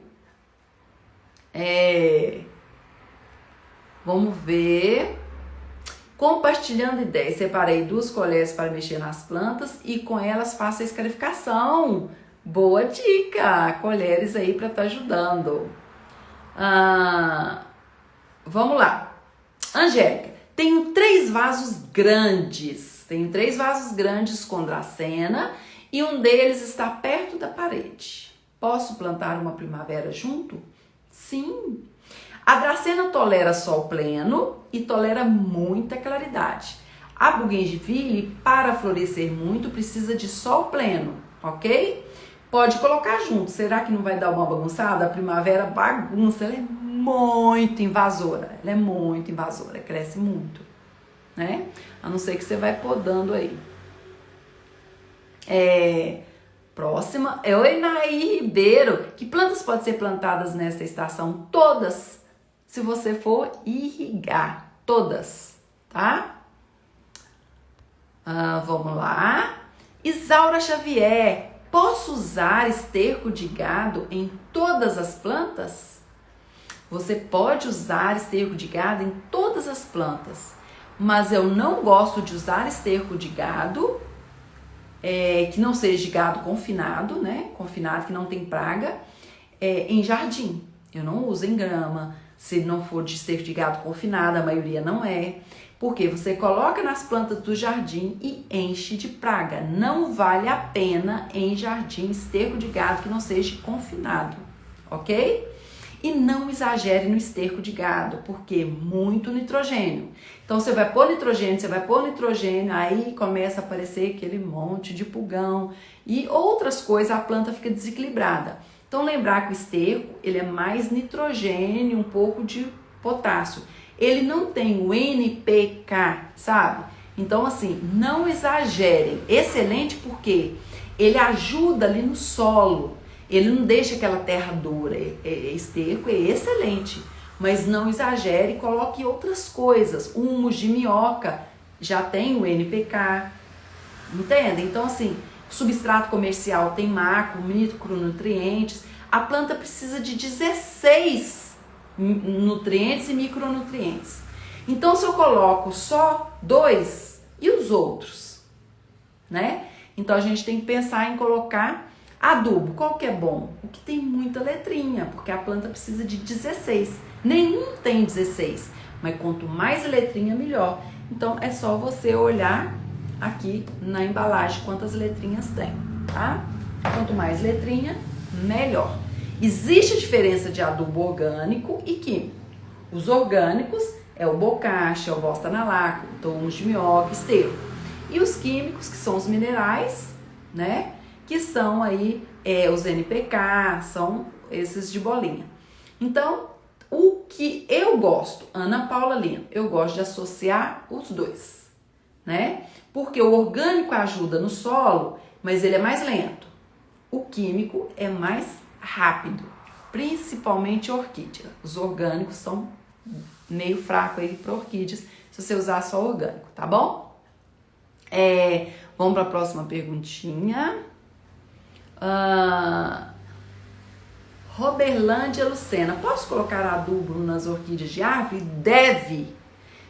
Vamos ver. Compartilhando ideias, separei 2 colheres para mexer nas plantas e com elas faço a escarificação. Boa dica! Colheres aí para estar ajudando. Vamos lá. Angélica, tenho 3 vasos grandes. Tenho 3 vasos grandes com dracena e um deles está perto da parede. Posso plantar uma primavera junto? Sim. A dracena tolera sol pleno e tolera muita claridade. A bougainville, para florescer muito, precisa de sol pleno, ok? Pode colocar junto. Será que não vai dar uma bagunçada? A primavera bagunça, ela é muito invasora. Ela é muito invasora, cresce muito, né? A não ser que você vai podando aí. Próxima é o Enaí Ribeiro. Que plantas podem ser plantadas nesta estação? Todas, se você for irrigar. Todas, tá? Vamos lá. Isaura Xavier. Posso usar esterco de gado em todas as plantas? Você pode usar esterco de gado em todas as plantas, mas eu não gosto de usar esterco de gado que não seja de gado confinado, né? Confinado, que não tem praga, em jardim. Eu não uso em grama. Se não for de esterco de gado confinado, a maioria não é. Porque você coloca nas plantas do jardim e enche de praga. Não vale a pena em jardim esterco de gado que não seja confinado, ok? E não exagere no esterco de gado, porque muito nitrogênio. Então você vai pôr nitrogênio, aí começa a aparecer aquele monte de pulgão e outras coisas, a planta fica desequilibrada. Então lembrar que o esterco, ele é mais nitrogênio, um pouco de potássio. Ele não tem o NPK, sabe? Então assim, não exagerem. Excelente porque ele ajuda ali no solo. Ele não deixa aquela terra dura. Esterco é excelente, mas não exagere e coloque outras coisas. Humus de minhoca já tem o NPK, entende? Então assim, substrato comercial tem macro, micronutrientes. A planta precisa de 16 nutrientes e micronutrientes. Então se eu coloco só 2 e os outros, né? Então a gente tem que pensar em colocar adubo. Qual que é bom? O que tem muita letrinha, porque a planta precisa de 16. Nenhum tem 16, mas quanto mais letrinha, melhor. Então é só você olhar aqui na embalagem quantas letrinhas tem, tá? Quanto mais letrinha, melhor. Existe diferença de adubo orgânico e químico. Os orgânicos é o bocacha, é o bosta na laca, o humus de minhoca, esterco. E os químicos, que são os minerais, né? Que são aí os NPK, são esses de bolinha. Então, o que eu gosto, Ana Paula Lino, eu gosto de associar os dois, né? Porque o orgânico ajuda no solo, mas ele é mais lento. O químico é mais rápido, principalmente orquídea. Os orgânicos são meio fracos aí para orquídeas, se você usar só orgânico, tá bom? Vamos para a próxima perguntinha. Roberlândia Lucena, posso colocar adubo nas orquídeas de árvore? Deve.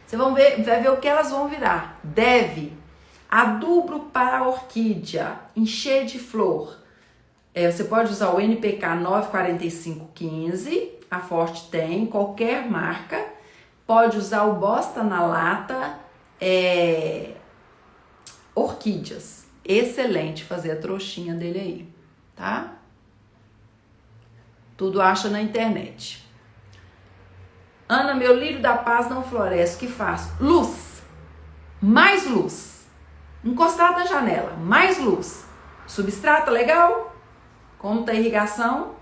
Você vai ver o que elas vão virar. Deve. Adubo para a orquídea, encher de flor. Você pode usar o NPK 94515, a Forte tem, qualquer marca. Pode usar o Bosta na Lata, orquídeas. Excelente fazer a trouxinha dele aí, tá? Tudo acha na internet. Ana, meu lírio da paz não floresce, o que faço? Luz. Mais luz. Encostado na janela, mais luz. Substrato legal? Como tá a irrigação?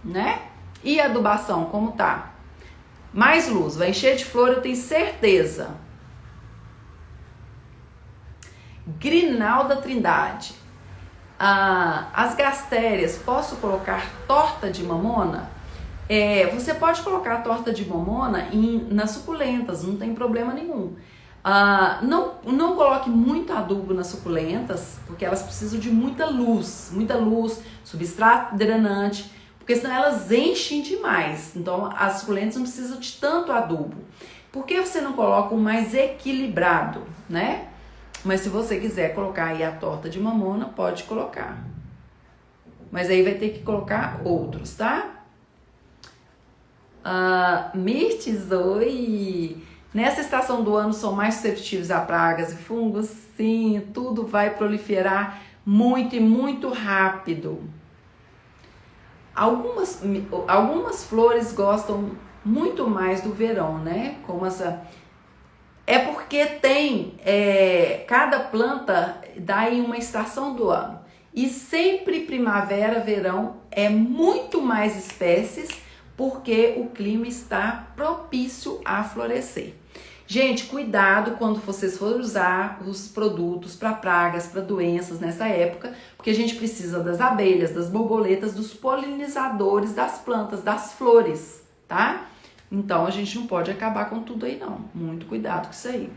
Né? E a adubação, como tá? Mais luz, vai encher de flor, eu tenho certeza. Grinalda Trindade. As gastérias, posso colocar torta de mamona? Você pode colocar torta de mamona nas suculentas, não tem problema nenhum. Não coloque muito adubo nas suculentas, porque elas precisam de muita luz, substrato drenante, porque senão elas enchem demais. Então as suculentas não precisam de tanto adubo. Por que você não coloca um mais equilibrado, né? Mas se você quiser colocar aí a torta de mamona, pode colocar. Mas aí vai ter que colocar outros, tá? Mirtes, oi! Nessa estação do ano são mais susceptíveis a pragas e fungos? Sim, tudo vai proliferar muito e muito rápido. Algumas flores gostam muito mais do verão, né? Como essa... porque tem, cada planta dá em uma estação do ano. E sempre primavera, verão é muito mais espécies porque o clima está propício a florescer. Gente, cuidado quando vocês forem usar os produtos para pragas, para doenças nessa época, porque a gente precisa das abelhas, das borboletas, dos polinizadores, das plantas, das flores, tá? Então, a gente não pode acabar com tudo aí, não. Muito cuidado com isso aí.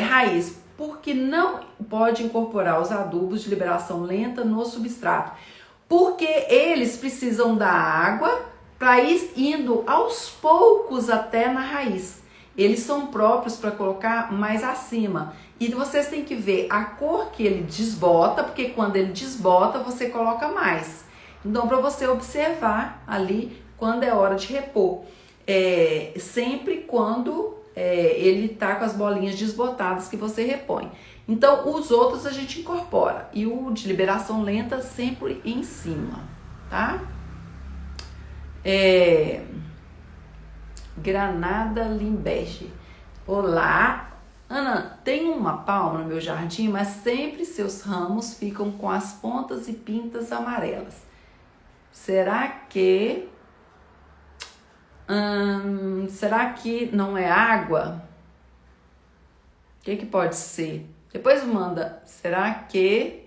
Raiz, porque não pode incorporar os adubos de liberação lenta no substrato? Porque eles precisam da água para ir indo aos poucos até na raiz. Eles são próprios para colocar mais acima. E vocês têm que ver a cor que ele desbota, porque quando ele desbota, você coloca mais. Então, para você observar ali quando é hora de repor. Sempre quando ele tá com as bolinhas desbotadas que você repõe. Então, os outros a gente incorpora. E o de liberação lenta sempre em cima, tá? Granada Limbege. Olá. Ana, tem uma palma no meu jardim, mas sempre seus ramos ficam com as pontas e pintas amarelas. Será que não é água? O que pode ser? Depois manda. Será que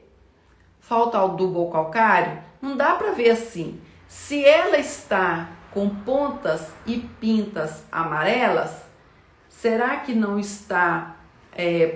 falta adubo ou calcário? Não dá para ver assim. Se ela está com pontas e pintas amarelas, será que não está?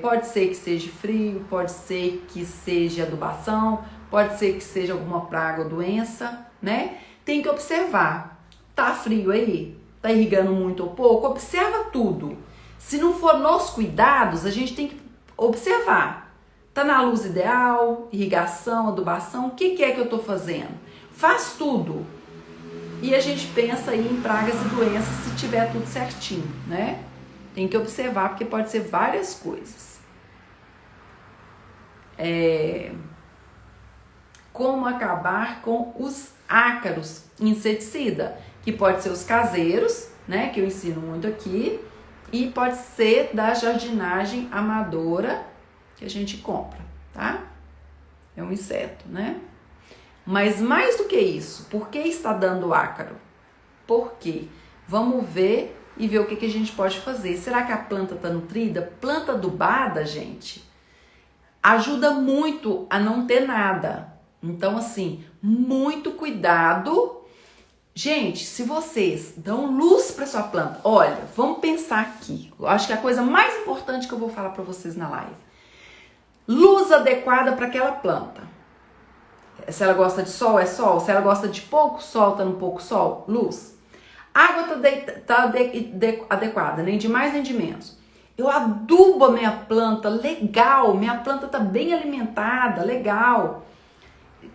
Pode ser que seja frio, pode ser que seja adubação, pode ser que seja alguma praga ou doença, né? Tem que observar. Tá frio aí? Tá irrigando muito ou pouco? Observa tudo. Se não for nos cuidados, a gente tem que observar. Tá na luz ideal, irrigação, adubação, o que é que eu tô fazendo? Faz tudo. E a gente pensa aí em pragas e doenças se tiver tudo certinho, né? Tem que observar, porque pode ser várias coisas. Como acabar com os ácaros? Inseticida, que pode ser os caseiros, né? Que eu ensino muito aqui. E pode ser da jardinagem amadora que a gente compra, tá? É um inseto, né? Mas mais do que isso, por que está dando ácaro? Por quê? Vamos ver e ver o que a gente pode fazer. Será que a planta está nutrida? Planta adubada, gente, ajuda muito a não ter nada. Então, assim, muito cuidado. Gente, se vocês dão luz para sua planta, olha, vamos pensar aqui. Eu acho que é a coisa mais importante que eu vou falar para vocês na live. Luz adequada para aquela planta. Se ela gosta de sol, é sol. Se ela gosta de pouco sol, tá no pouco sol, luz. Água tá adequada, nem de mais nem de menos. Eu adubo a minha planta, legal. Minha planta tá bem alimentada, legal.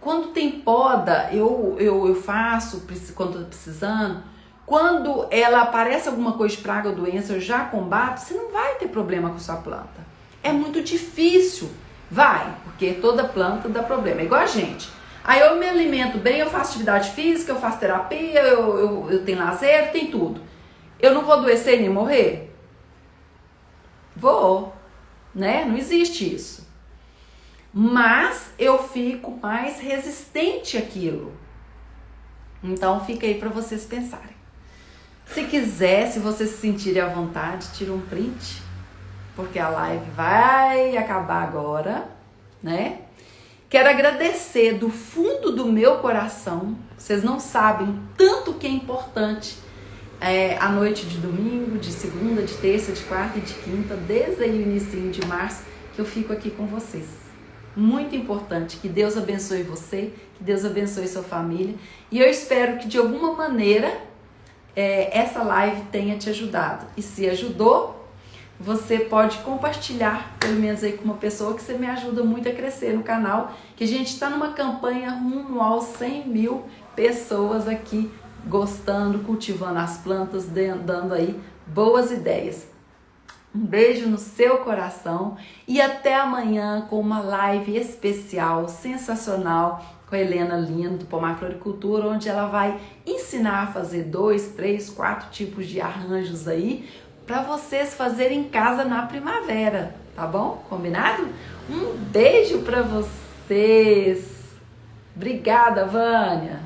Quando tem poda, eu faço quando tô precisando. Quando ela aparece alguma coisa de praga ou doença, eu já combato, você não vai ter problema com sua planta. É muito difícil. Vai, porque toda planta dá problema. É igual a gente. Aí eu me alimento bem, eu faço atividade física, eu faço terapia, eu tenho lazer, tem tudo. Eu não vou adoecer nem morrer? Vou, né? Não existe isso. Mas eu fico mais resistente àquilo. Então fica aí para vocês pensarem. Se quiser, se vocês se sentirem à vontade, tira um print, porque a live vai acabar agora, né? Quero agradecer do fundo do meu coração. Vocês não sabem tanto que é importante a noite de domingo, de segunda, de terça, de quarta e de quinta, desde aí o início de março, que eu fico aqui com vocês. Muito importante. Que Deus abençoe você, que Deus abençoe sua família. E eu espero que de alguma maneira essa live tenha te ajudado. E se ajudou, você pode compartilhar, pelo menos aí com uma pessoa, que você me ajuda muito a crescer no canal, que a gente está numa campanha rumo aos 100 mil pessoas aqui gostando, cultivando as plantas, dando aí boas ideias. Um beijo no seu coração e até amanhã com uma live especial, sensacional, com a Helena Lino do Pomar Floricultura, onde ela vai ensinar a fazer 2, 3, 4 tipos de arranjos aí, para vocês fazerem em casa na primavera, tá bom? Combinado? Um beijo para vocês. Obrigada, Vânia.